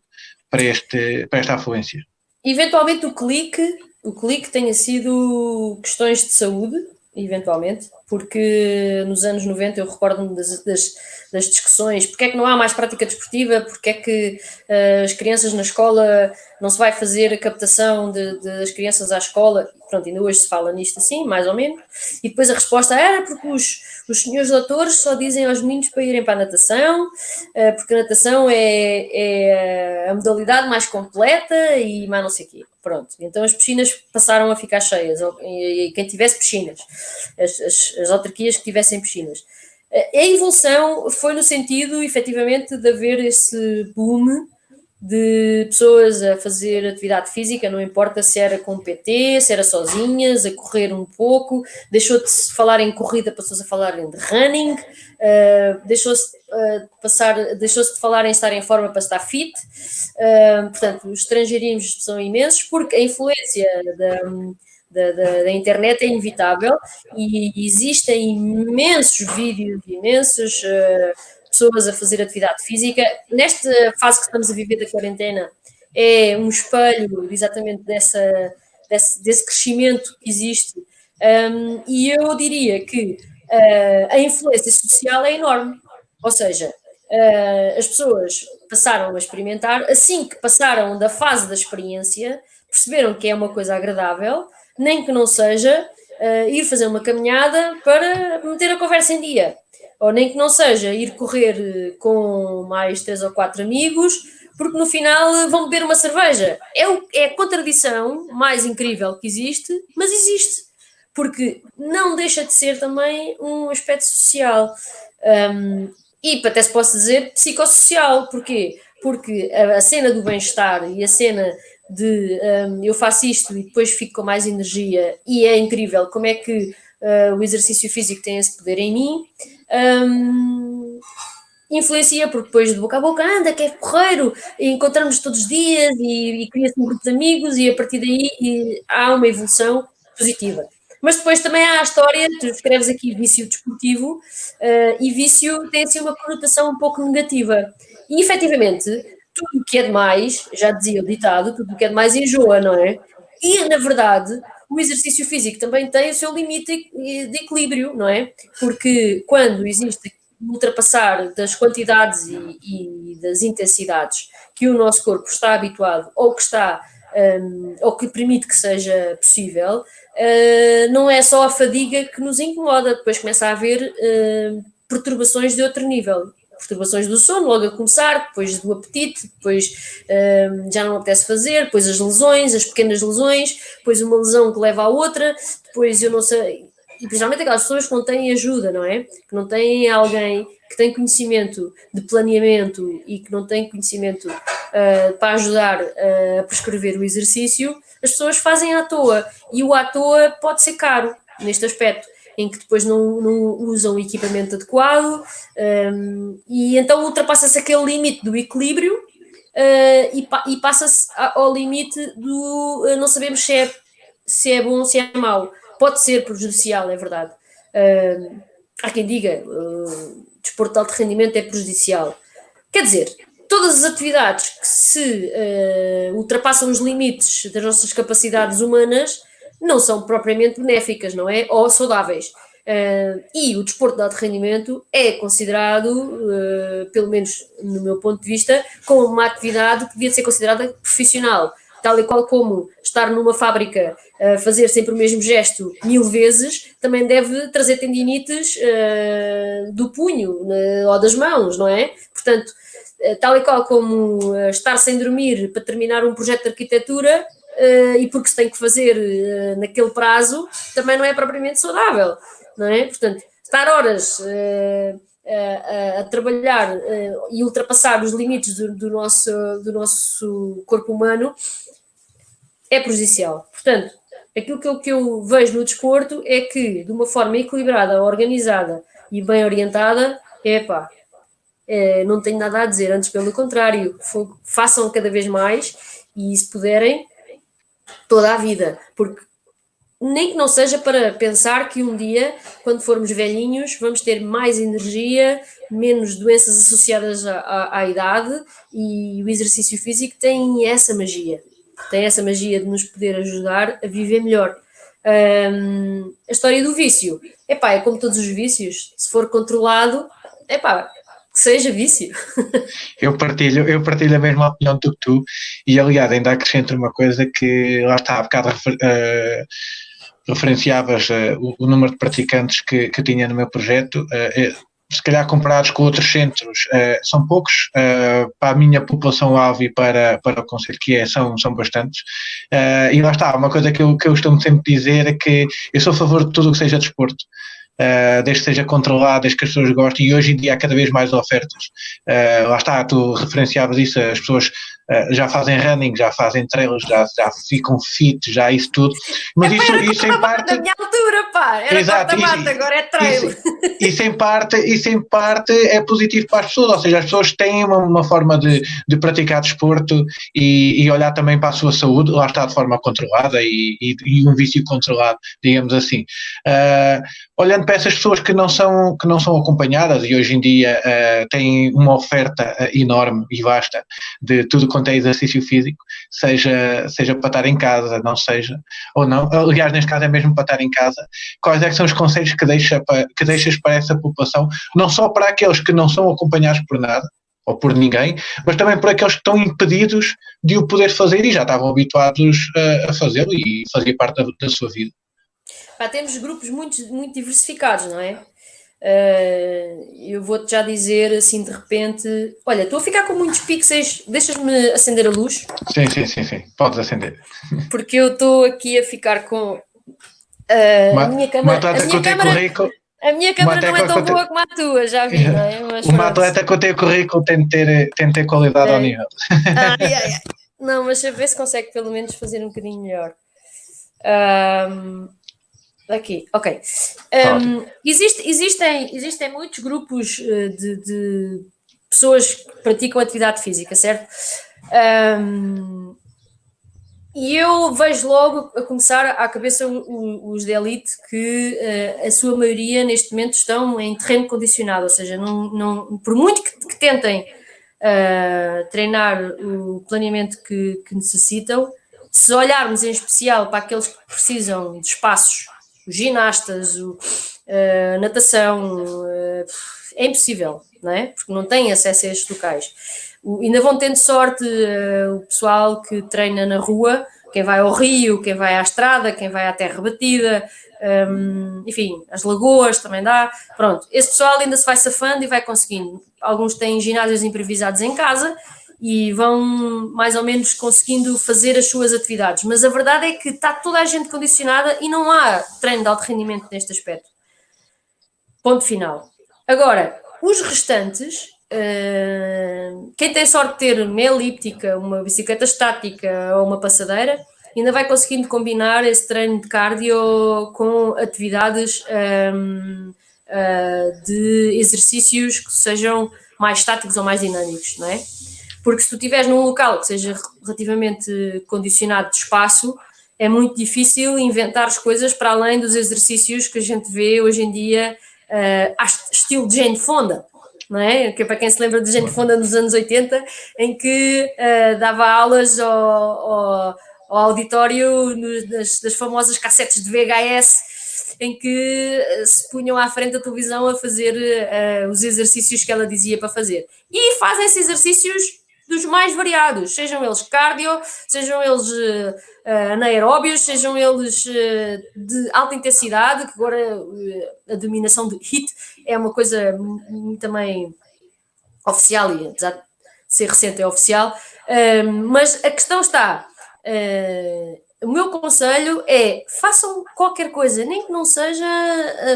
para esta afluência? Eventualmente o clique tenha sido questões de saúde, eventualmente, porque nos anos 90 eu recordo-me das discussões, porque é que não há mais prática desportiva, porque é que as crianças na escola não se vai fazer a captação das crianças à escola, pronto, ainda hoje se fala nisto assim, mais ou menos, e depois a resposta era porque os senhores doutores só dizem aos meninos para irem para a natação, porque a natação é a modalidade mais completa e mais não sei o quê. Pronto, então as piscinas passaram a ficar cheias, e quem tivesse piscinas, as autarquias que tivessem piscinas. A evolução foi no sentido, efetivamente, de haver esse boom de pessoas a fazer atividade física, não importa se era com PT, se era sozinhas, a correr um pouco, deixou de se falar em corrida, passou-se a falar de running, deixou-se de falar em estar em forma para estar fit, portanto, os estrangeirismos são imensos, porque a influência da internet é inevitável e existem imensos vídeos, imensas pessoas a fazer atividade física. Nesta fase que estamos a viver da quarentena, é um espelho exatamente desse crescimento que existe. E eu diria que a influência social é enorme. Ou seja, as pessoas passaram a experimentar, assim que passaram da fase da experiência, perceberam que é uma coisa agradável, nem que não seja ir fazer uma caminhada para meter a conversa em dia. Ou nem que não seja ir correr com mais 3 ou 4 amigos, porque no final vão beber uma cerveja. É a contradição mais incrível que existe, mas existe. Porque não deixa de ser também um aspecto social. E até se posso dizer psicossocial. Porquê? Porque a cena do bem-estar e a cena de eu faço isto e depois fico com mais energia, e é incrível como é que o exercício físico tem esse poder em mim. Influencia, porque depois de boca a boca anda, que é porreiro, e encontramos todos os dias e cria-se um grupo de amigos, e a partir daí há uma evolução positiva. Mas depois também há a história, tu escreves aqui vício desportivo, e vício tem assim uma conotação um pouco negativa. E efetivamente, tudo o que é demais, já dizia o ditado, tudo o que é demais enjoa, não é? E na verdade, o exercício físico também tem o seu limite de equilíbrio, não é? Porque quando existe ultrapassar das quantidades e das intensidades que o nosso corpo está habituado ou que está ou que permite que seja possível, não é só a fadiga que nos incomoda, depois começa a haver perturbações de outro nível. Perturbações do sono, logo a começar, depois do apetite, depois já não apetece fazer, depois as lesões, as pequenas lesões, depois uma lesão que leva à outra, depois eu não sei, e principalmente aquelas pessoas que não têm ajuda, não é? Que não têm alguém que tem conhecimento de planeamento e que não tem conhecimento para ajudar a prescrever o exercício, as pessoas fazem à toa, e o à toa pode ser caro neste aspecto, em que depois não usam o equipamento adequado, e então ultrapassa-se aquele limite do equilíbrio e passa-se ao limite do não sabemos se é bom ou se é mau. Pode ser prejudicial, é verdade. Há quem diga desporto de alto rendimento é prejudicial. Quer dizer, todas as atividades que se ultrapassam os limites das nossas capacidades humanas não são propriamente benéficas, não é? Ou saudáveis. E o desporto de alto rendimento é considerado, pelo menos no meu ponto de vista, como uma atividade que devia ser considerada profissional, tal e qual como estar numa fábrica a fazer sempre o mesmo gesto 1000 vezes, também deve trazer tendinites do punho ou das mãos, não é? Portanto, tal e qual como estar sem dormir para terminar um projeto de arquitetura, e porque se tem que fazer naquele prazo, também não é propriamente saudável, não é? Portanto, estar horas a trabalhar e ultrapassar os limites do nosso corpo humano é prejudicial. Portanto, aquilo que eu vejo no desporto é que, de uma forma equilibrada, organizada e bem orientada, não tenho nada a dizer, antes pelo contrário, façam cada vez mais, e se puderem, toda a vida, porque nem que não seja para pensar que um dia, quando formos velhinhos, vamos ter mais energia, menos doenças associadas à idade, e o exercício físico tem essa magia de nos poder ajudar a viver melhor. A história do vício, é como todos os vícios, se for controlado, que seja vício. Eu partilho a mesma opinião do que tu, e aliás ainda acrescento uma coisa que lá está, há bocado referenciavas o número de praticantes que tinha no meu projeto. Se calhar comparados com outros centros, são poucos, para a minha população-alvo e para o concelho que são bastantes, e lá está, uma coisa que eu costumo sempre dizer é que eu sou a favor de tudo o que seja desporto, desde que seja controlado, desde que as pessoas gostem, e hoje em dia há cada vez mais ofertas. Lá está, tu referenciavas isso, as pessoas já fazem running, já fazem trails, já ficam fit, já isso tudo. Mas isso em parte... Da minha altura, pá, era corta-mato, agora é trail. Isso em parte é positivo para as pessoas, ou seja, as pessoas têm uma forma de praticar desporto e olhar também para a sua saúde, lá está, de forma controlada e um vício controlado, digamos assim. Olhando para essas pessoas que não são acompanhadas e hoje em dia têm uma oferta enorme e vasta de tudo quanto é exercício físico, seja para estar em casa, não seja, ou não, aliás, neste caso é mesmo para estar em casa, quais é que são os conselhos que deixas para essa população, não só para aqueles que não são acompanhados por nada, ou por ninguém, mas também por aqueles que estão impedidos de o poder fazer e já estavam habituados a fazê-lo e fazia parte da sua vida. Pá, temos grupos muito, muito diversificados, não é? Eu vou-te já dizer assim de repente, olha, estou a ficar com muitos pixels, deixas-me acender a luz? Sim, podes acender. Porque eu estou aqui a ficar com a minha câmera. A minha câmera não é tão boa como a tua, já vi, não é? Mas uma atleta que eu tenho currículo tem de ter qualidade ao nível. Não, mas a ver se consegue pelo menos fazer um bocadinho melhor. Aqui, ok. Existem muitos grupos de pessoas que praticam atividade física, certo? E eu vejo logo a começar à cabeça os de elite que a sua maioria neste momento estão em terreno condicionado, ou seja, não, por muito que tentem treinar o planeamento que necessitam, se olharmos em especial para aqueles que precisam de espaços, os ginastas, a natação, é impossível, não é? Porque não têm acesso a estes locais. Ainda vão tendo sorte o pessoal que treina na rua, quem vai ao rio, quem vai à estrada, quem vai à terra batida, enfim, as lagoas também dá. Pronto, esse pessoal ainda se vai safando e vai conseguindo. Alguns têm ginásios improvisados em casa e vão mais ou menos conseguindo fazer as suas atividades. Mas a verdade é que está toda a gente condicionada e não há treino de alto rendimento neste aspecto. Ponto final. Agora, os restantes... quem tem sorte de ter uma elíptica, uma bicicleta estática ou uma passadeira, ainda vai conseguindo combinar esse treino de cardio com atividades de exercícios que sejam mais estáticos ou mais dinâmicos, não é? Porque se tu estiveres num local que seja relativamente condicionado de espaço, é muito difícil inventar as coisas para além dos exercícios que a gente vê hoje em dia, estilo de Jane Fonda. Não é? Que para quem se lembra de Jane Fonda nos anos 80, em que dava aulas ao auditório das famosas cassetes de VHS, em que se punham à frente da televisão a fazer os exercícios que ela dizia para fazer. E fazem esses exercícios dos mais variados, sejam eles cardio, sejam eles anaeróbios, sejam eles de alta intensidade, que agora a dominação de HIIT é uma coisa também oficial e apesar de ser recente é oficial, mas a questão está, o meu conselho é façam qualquer coisa, nem que não seja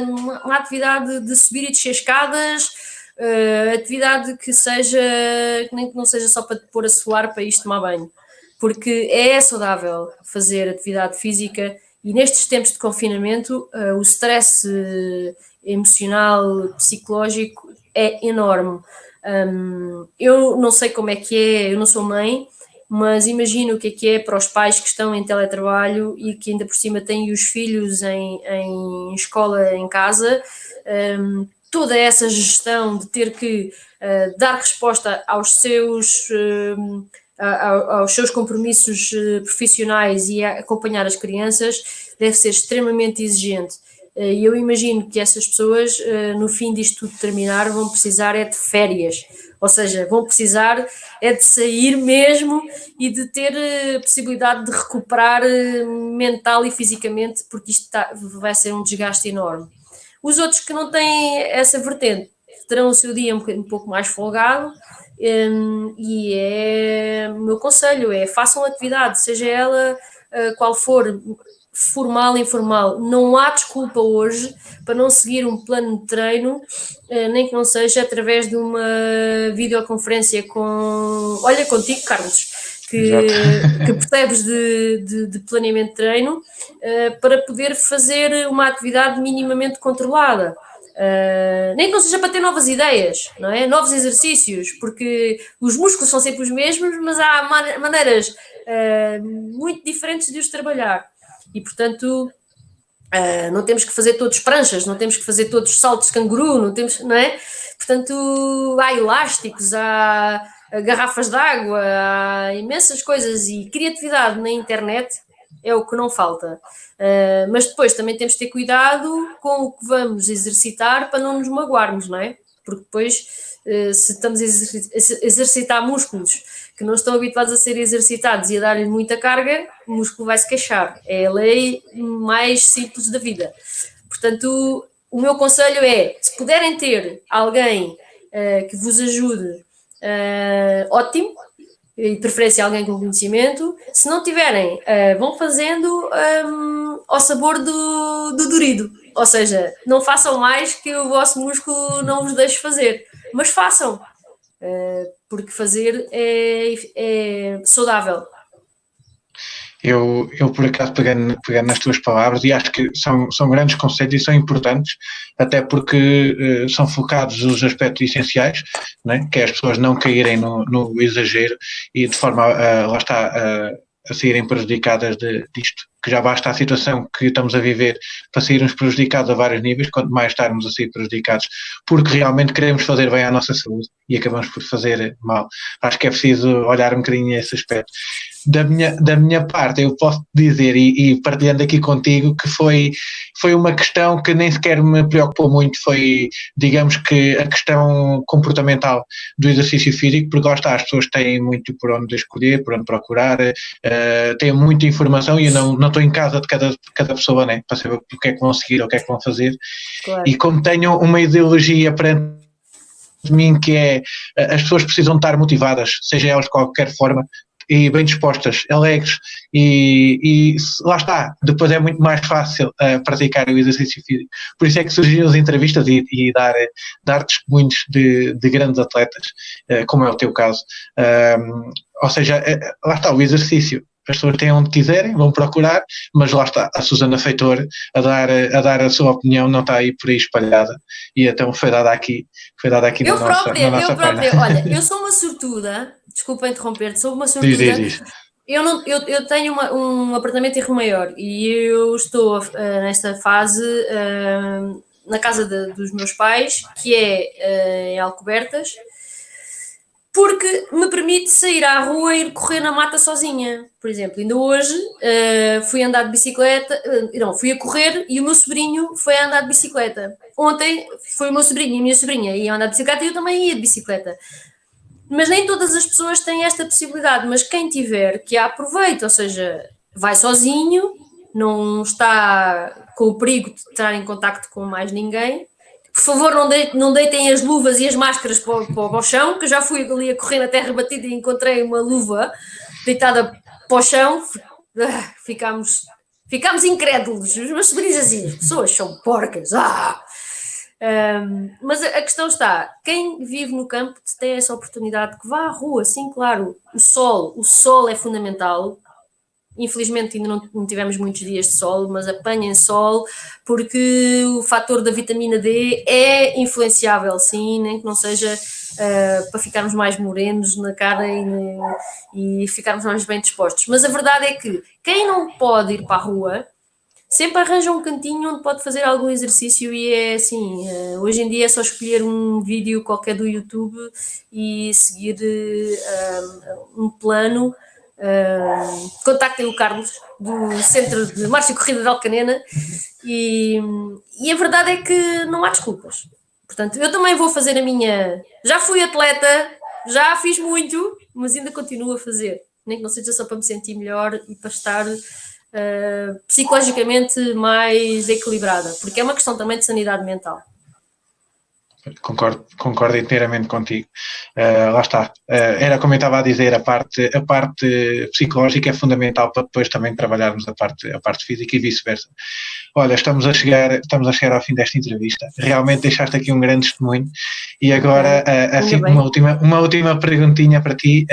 uma atividade de subir e descer escadas, atividade que seja, nem que não seja só para te pôr a suar para isto tomar banho, porque é saudável fazer atividade física e nestes tempos de confinamento o stress emocional, psicológico é enorme. Eu não sei como é que é, eu não sou mãe, mas imagino o que é para os pais que estão em teletrabalho e que ainda por cima têm os filhos em escola em casa, toda essa gestão de ter que dar resposta aos seus compromissos profissionais e acompanhar as crianças deve ser extremamente exigente. E eu imagino que essas pessoas, no fim disto tudo terminar, vão precisar é de férias, ou seja, vão precisar é de sair mesmo e de ter possibilidade de recuperar mental e fisicamente, porque isto vai ser um desgaste enorme. Os outros que não têm essa vertente terão o seu dia um pouco mais folgado, e o meu conselho é façam atividade, seja ela qual for, formal, informal, não há desculpa hoje para não seguir um plano de treino, nem que não seja através de uma videoconferência contigo, Carlos, que percebes de planeamento de treino, para poder fazer uma atividade minimamente controlada. Nem que não seja para ter novas ideias, não é? Novos exercícios, porque os músculos são sempre os mesmos, mas há maneiras muito diferentes de os trabalhar. E, portanto, não temos que fazer todos pranchas, não temos que fazer todos saltos de canguru, não é? Portanto, há elásticos, há garrafas de água, há imensas coisas, e criatividade na internet é o que não falta. Mas depois também temos de ter cuidado com o que vamos exercitar para não nos magoarmos, não é? Porque depois, se estamos a exercitar músculos que não estão habituados a ser exercitados e a dar-lhe muita carga, o músculo vai se queixar. É a lei mais simples da vida. Portanto, o meu conselho é, se puderem ter alguém que vos ajude, ótimo, e de preferência alguém com conhecimento. Se não tiverem, vão fazendo ao sabor do durido. Ou seja, não façam mais que o vosso músculo não vos deixe fazer, mas façam, porque fazer é saudável. Eu por acaso, pegando nas tuas palavras, e acho que são grandes conceitos e são importantes, até porque são focados nos aspectos essenciais, né? Que é as pessoas não caírem no exagero e de forma lá está, a saírem prejudicadas disto, que já basta a situação que estamos a viver para sairmos prejudicados a vários níveis, quanto mais estarmos a sair prejudicados porque realmente queremos fazer bem à nossa saúde e acabamos por fazer mal. Acho que é preciso olhar um bocadinho a esse aspecto. Da minha parte, eu posso dizer, e partilhando aqui contigo, que foi uma questão que nem sequer me preocupou muito, foi, digamos que, a questão comportamental do exercício físico, porque lá está, as pessoas têm muito por onde escolher, por onde procurar, têm muita informação e eu não estou em casa de cada pessoa, né, para saber o que é que vão seguir ou o que é que vão fazer. Claro. E como tenho uma ideologia perante mim que é, as pessoas precisam estar motivadas, seja elas de qualquer forma, e bem dispostas, alegres, e lá está, depois é muito mais fácil praticar o exercício físico. Por isso é que surgiram as entrevistas e dar testemunhos de grandes atletas, como é o teu caso. Ou seja, lá está o exercício. As pessoas têm onde quiserem, vão procurar, mas lá está, a Susana Feitor a dar a sua opinião, não está aí por aí espalhada, e então foi dada aqui eu própria, olha, eu sou uma sortuda, desculpa interromper-te, sou uma sortuda. Diz. Eu tenho um apartamento em Rio Maior e eu estou nesta fase na casa dos meus pais, que é em Alcobertas, porque me permite sair à rua e ir correr na mata sozinha. Por exemplo, ainda hoje fui andar de bicicleta, fui a correr e o meu sobrinho foi a andar de bicicleta. Ontem foi o meu sobrinho e a minha sobrinha iam andar de bicicleta e eu também ia de bicicleta. Mas nem todas as pessoas têm esta possibilidade, mas quem tiver, que a aproveite, ou seja, vai sozinho, não está com o perigo de estar em contacto com mais ninguém. Por favor, não deitem as luvas e as máscaras para o chão, que eu já fui ali a correr na terra batida e encontrei uma luva deitada para o chão. Ficámos incrédulos. Os meus sobrinhos assim, as pessoas são porcas. Mas a questão está, quem vive no campo tem essa oportunidade, que vá à rua, sim, claro, o sol é fundamental. Infelizmente ainda não tivemos muitos dias de sol, mas apanhem sol, porque o fator da vitamina D é influenciável, sim, nem que não seja para ficarmos mais morenos na cara e ficarmos mais bem dispostos. Mas a verdade é que quem não pode ir para a rua, sempre arranja um cantinho onde pode fazer algum exercício e é assim, hoje em dia é só escolher um vídeo qualquer do YouTube e seguir um plano. Contactem o Carlos do Centro de Marcha e Corrida de Alcanena e a verdade é que não há desculpas. Portanto, eu também vou fazer a minha... Já fui atleta, já fiz muito, mas ainda continuo a fazer, nem que não seja só para me sentir melhor e para estar psicologicamente mais equilibrada, porque é uma questão também de sanidade mental. Concordo inteiramente contigo. Lá está. Era como eu estava a dizer, a parte psicológica é fundamental para depois também trabalharmos a parte física e vice-versa. Olha, estamos a chegar ao fim desta entrevista. Realmente deixaste aqui um grande testemunho. E agora, assim, uma última perguntinha para ti,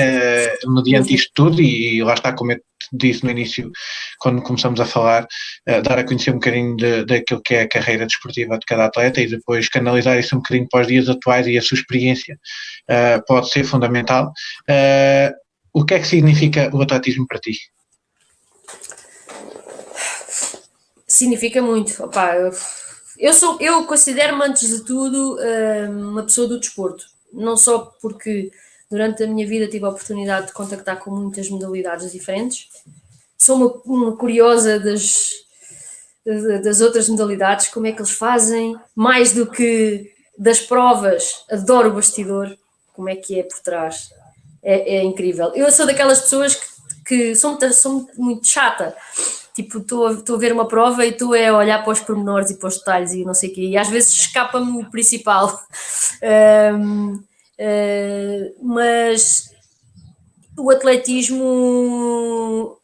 mediante isto tudo, e lá está, como eu disse no início, quando começamos a falar, dar a conhecer um bocadinho daquilo que é a carreira desportiva de cada atleta e depois canalizar isso um bocadinho para os dias atuais e a sua experiência pode ser fundamental. O que é que significa o atletismo para ti? Significa muito. Opa, eu considero-me, antes de tudo, uma pessoa do desporto. Não só porque durante a minha vida tive a oportunidade de contactar com muitas modalidades diferentes. Sou uma curiosa das outras modalidades, como é que eles fazem, mais do que das provas, adoro o bastidor, como é que é por trás. É incrível. Eu sou daquelas pessoas que sou muito chata. Tipo, estou a ver uma prova e estou a olhar para os pormenores e para os detalhes e não sei o quê. E às vezes escapa-me o principal. Mas o atletismo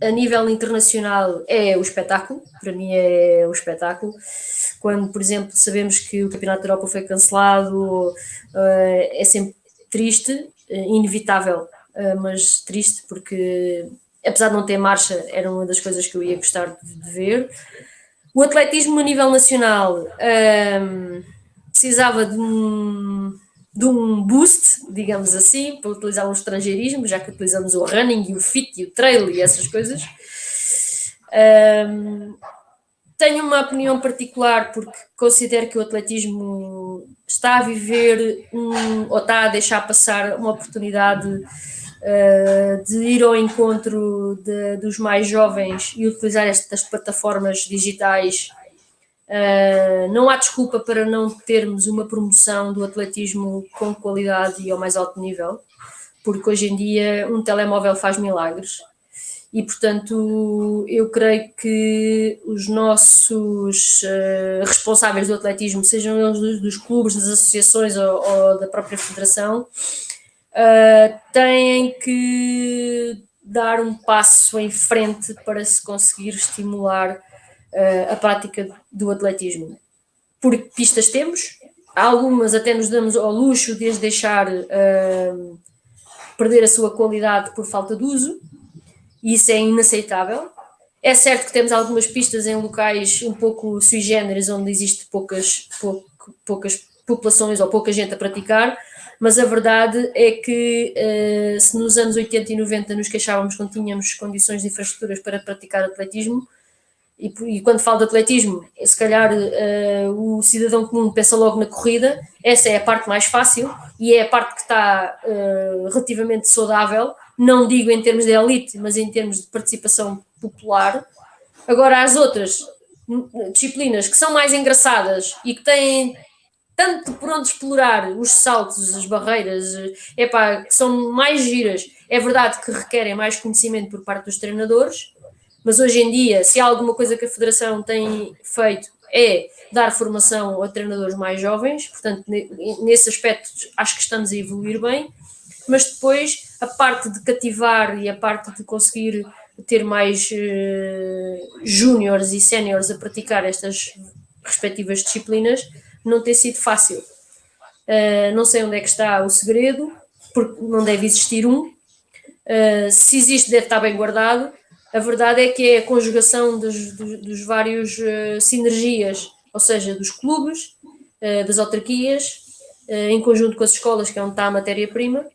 a nível internacional é o espetáculo. Para mim é o espetáculo. Quando, por exemplo, sabemos que o Campeonato da Europa foi cancelado, é sempre triste, inevitável, mas triste, porque apesar de não ter marcha, era uma das coisas que eu ia gostar de ver. O atletismo a nível nacional precisava de um boost, digamos assim, para utilizar um estrangeirismo, já que utilizamos o running e o fit e o trail e essas coisas. Tenho uma opinião particular porque considero que o atletismo está a viver ou está a deixar passar uma oportunidade de ir ao encontro dos mais jovens e utilizar estas plataformas digitais. Não há desculpa para não termos uma promoção do atletismo com qualidade e ao mais alto nível, porque hoje em dia um telemóvel faz milagres e, portanto, eu creio que os nossos responsáveis do atletismo, sejam eles dos clubes, das associações ou da própria federação, têm que dar um passo em frente para se conseguir estimular a prática do atletismo. Porque pistas temos, algumas até nos damos ao luxo de as deixar perder a sua qualidade por falta de uso, e isso é inaceitável. É certo que temos algumas pistas em locais um pouco sui generis, onde existe poucas populações ou pouca gente a praticar, mas a verdade é que se nos anos 80 e 90 nos queixávamos quando tínhamos condições de infraestruturas para praticar atletismo, e quando falo de atletismo, se calhar o cidadão comum pensa logo na corrida, essa é a parte mais fácil e é a parte que está relativamente saudável, não digo em termos de elite, mas em termos de participação popular. Agora, as outras disciplinas que são mais engraçadas e que têm tanto por onde explorar, os saltos, as barreiras, que são mais giras, é verdade que requerem mais conhecimento por parte dos treinadores, mas hoje em dia, se há alguma coisa que a Federação tem feito é dar formação a treinadores mais jovens, portanto, nesse aspecto acho que estamos a evoluir bem, mas depois a parte de cativar e a parte de conseguir ter mais júniores e séniores a praticar estas respectivas disciplinas não tem sido fácil. Não sei onde é que está o segredo, porque não deve existir um. Se existe, deve estar bem guardado. A verdade é que é a conjugação dos vários sinergias, ou seja, dos clubes, das autarquias, em conjunto com as escolas, que é onde está a matéria-prima,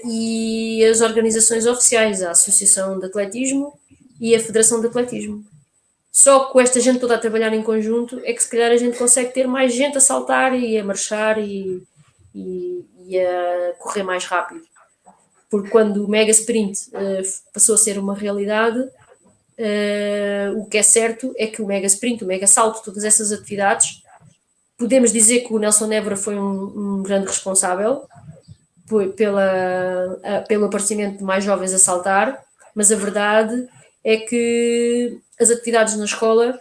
e as organizações oficiais, a Associação de Atletismo e a Federação de Atletismo. Só com esta gente toda a trabalhar em conjunto é que se calhar a gente consegue ter mais gente a saltar e a marchar e a correr mais rápido. Porque quando o Mega Sprint passou a ser uma realidade, o que é certo é que o Mega Sprint, o Mega Salto, todas essas atividades, podemos dizer que o Nelson Évora foi um grande responsável pelo aparecimento de mais jovens a saltar, mas a verdade é que as atividades na escola,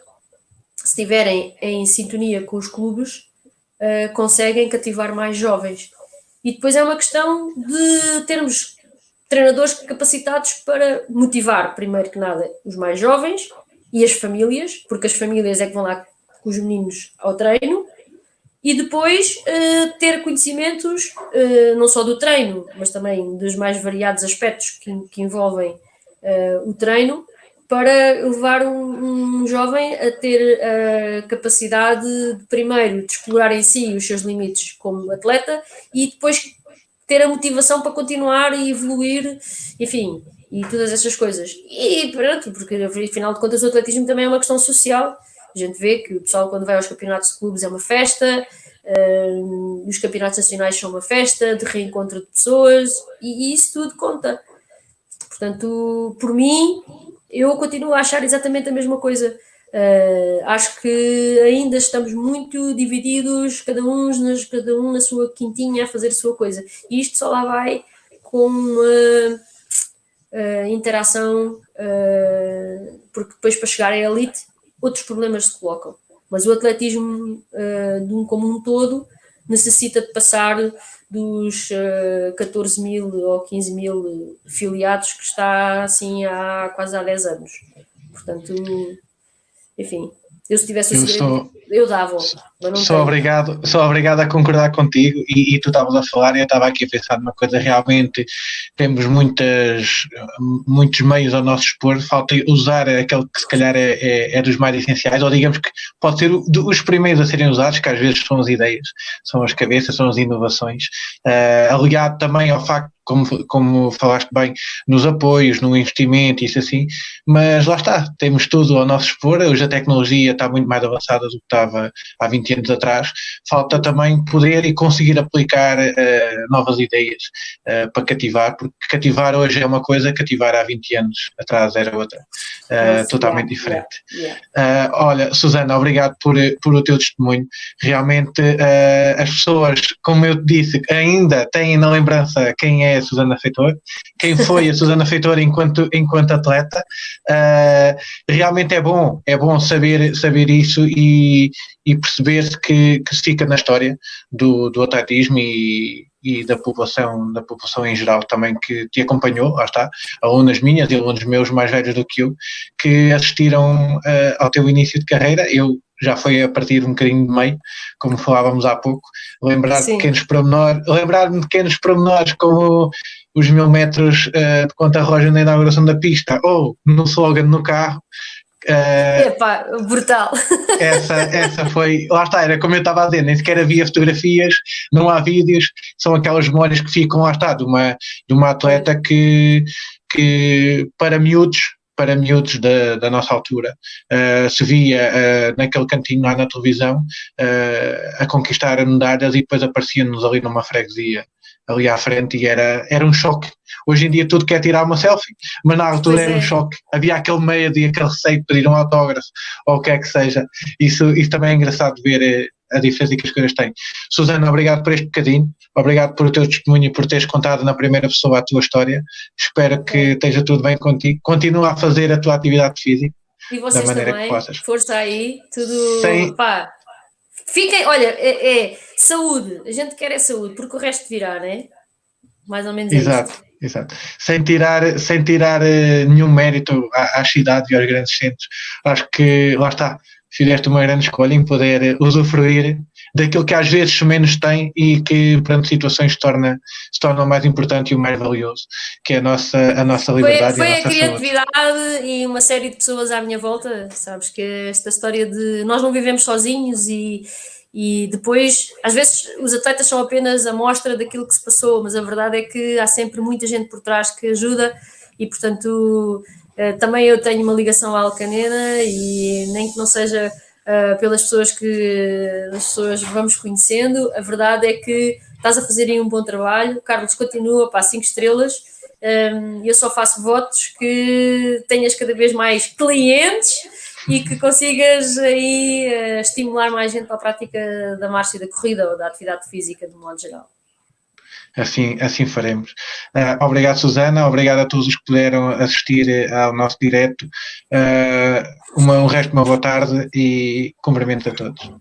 se estiverem em sintonia com os clubes, conseguem cativar mais jovens. E depois é uma questão de termos treinadores capacitados para motivar, primeiro que nada, os mais jovens e as famílias, porque as famílias é que vão lá com os meninos ao treino, e depois ter conhecimentos não só do treino, mas também dos mais variados aspectos que envolvem o treino, para levar um jovem a ter a capacidade de, primeiro, de explorar em si os seus limites como atleta e depois ter a motivação para continuar e evoluir, enfim, e todas essas coisas. E pronto, porque afinal de contas o atletismo também é uma questão social. A gente vê que o pessoal quando vai aos campeonatos de clubes é uma festa, os campeonatos nacionais são uma festa de reencontro de pessoas e isso tudo conta. Portanto, por mim, eu continuo a achar exatamente a mesma coisa. Acho que ainda estamos muito divididos, cada um na sua quintinha a fazer a sua coisa. E isto só lá vai com uma interação, porque depois para chegar à elite outros problemas se colocam. Mas o atletismo como um todo necessita de passar dos 14 mil ou 15 mil filiados que está assim há quase 10 anos. Portanto, enfim, eu se tivesse o segredo, eu dava, mas não sou obrigado a concordar contigo e tu estavas a falar e eu estava aqui a pensar numa coisa, realmente temos muitos meios ao nosso dispor, falta usar aquele que se calhar é dos mais essenciais, ou digamos que pode ser os primeiros a serem usados, que às vezes são as ideias, são as cabeças, são as inovações, aliado também ao facto, como falaste bem, nos apoios, no investimento, isso assim, mas lá está, temos tudo ao nosso dispor, hoje a tecnologia está muito mais avançada do que estava há 20 anos atrás, falta também poder e conseguir aplicar novas ideias para cativar, porque cativar hoje é uma coisa, cativar há 20 anos atrás era outra, totalmente diferente. Olha, Susana, obrigado por o teu testemunho, realmente as pessoas, como eu te disse, ainda têm na lembrança quem é a Susana Feitor, quem foi a Susana Feitor enquanto atleta, realmente é bom saber isso e perceber-se que se fica na história do atletismo e da população em geral também que te acompanhou, lá está, alunas minhas e alunos meus mais velhos do que eu, que assistiram ao teu início de carreira. Eu já foi a partir de um bocadinho de meio, como falávamos há pouco, lembrar-me de pequenos pormenores como os 1000 metros de conta-roja na inauguração da pista ou no slogan no carro. Epá, brutal. Essa foi, lá está, era como eu estava a dizer, nem sequer havia fotografias, não há vídeos, são aquelas memórias que ficam, lá está, de uma atleta que para miúdos da nossa altura se via naquele cantinho lá na televisão a conquistar medalhas e depois aparecia-nos ali numa freguesia ali à frente e era um choque. Hoje em dia tudo quer tirar uma selfie, mas na altura era um choque. Havia aquele medo e aquele receio de pedir um autógrafo ou o que é que seja. Isso também é engraçado ver a diferença que as coisas têm. Susana, obrigado por este bocadinho, obrigado por o teu testemunho e por teres contado na primeira pessoa a tua história. Espero que esteja tudo bem contigo. Continua a fazer a tua atividade física e vocês da maneira também, que possas. Força aí, tudo, pá. Fiquem, olha, saúde, a gente quer saúde, porque o resto virá, não é? Mais ou menos Exato. Isto. Exato. Sem tirar nenhum mérito às cidades e aos grandes centros. Acho que, lá está, fizeste uma grande escolha em poder usufruir daquilo que às vezes menos tem e que, perante situações, se torna o mais importante e o mais valioso, que é a nossa liberdade foi e a nossa criatividade saúde. E uma série de pessoas à minha volta, sabes, que esta história de nós não vivemos sozinhos e depois, às vezes os atletas são apenas a mostra daquilo que se passou, mas a verdade é que há sempre muita gente por trás que ajuda e, portanto, também eu tenho uma ligação à Alcanena e nem que não seja pelas pessoas que as pessoas vamos conhecendo, a verdade é que estás a fazer aí um bom trabalho, Carlos continua, 5 estrelas, eu só faço votos que tenhas cada vez mais clientes e que consigas aí estimular mais gente para a prática da marcha e da corrida ou da atividade física de modo geral. Assim faremos. Obrigado, Susana, obrigado a todos os que puderam assistir ao nosso direto. Um resto de uma boa tarde e cumprimento a todos.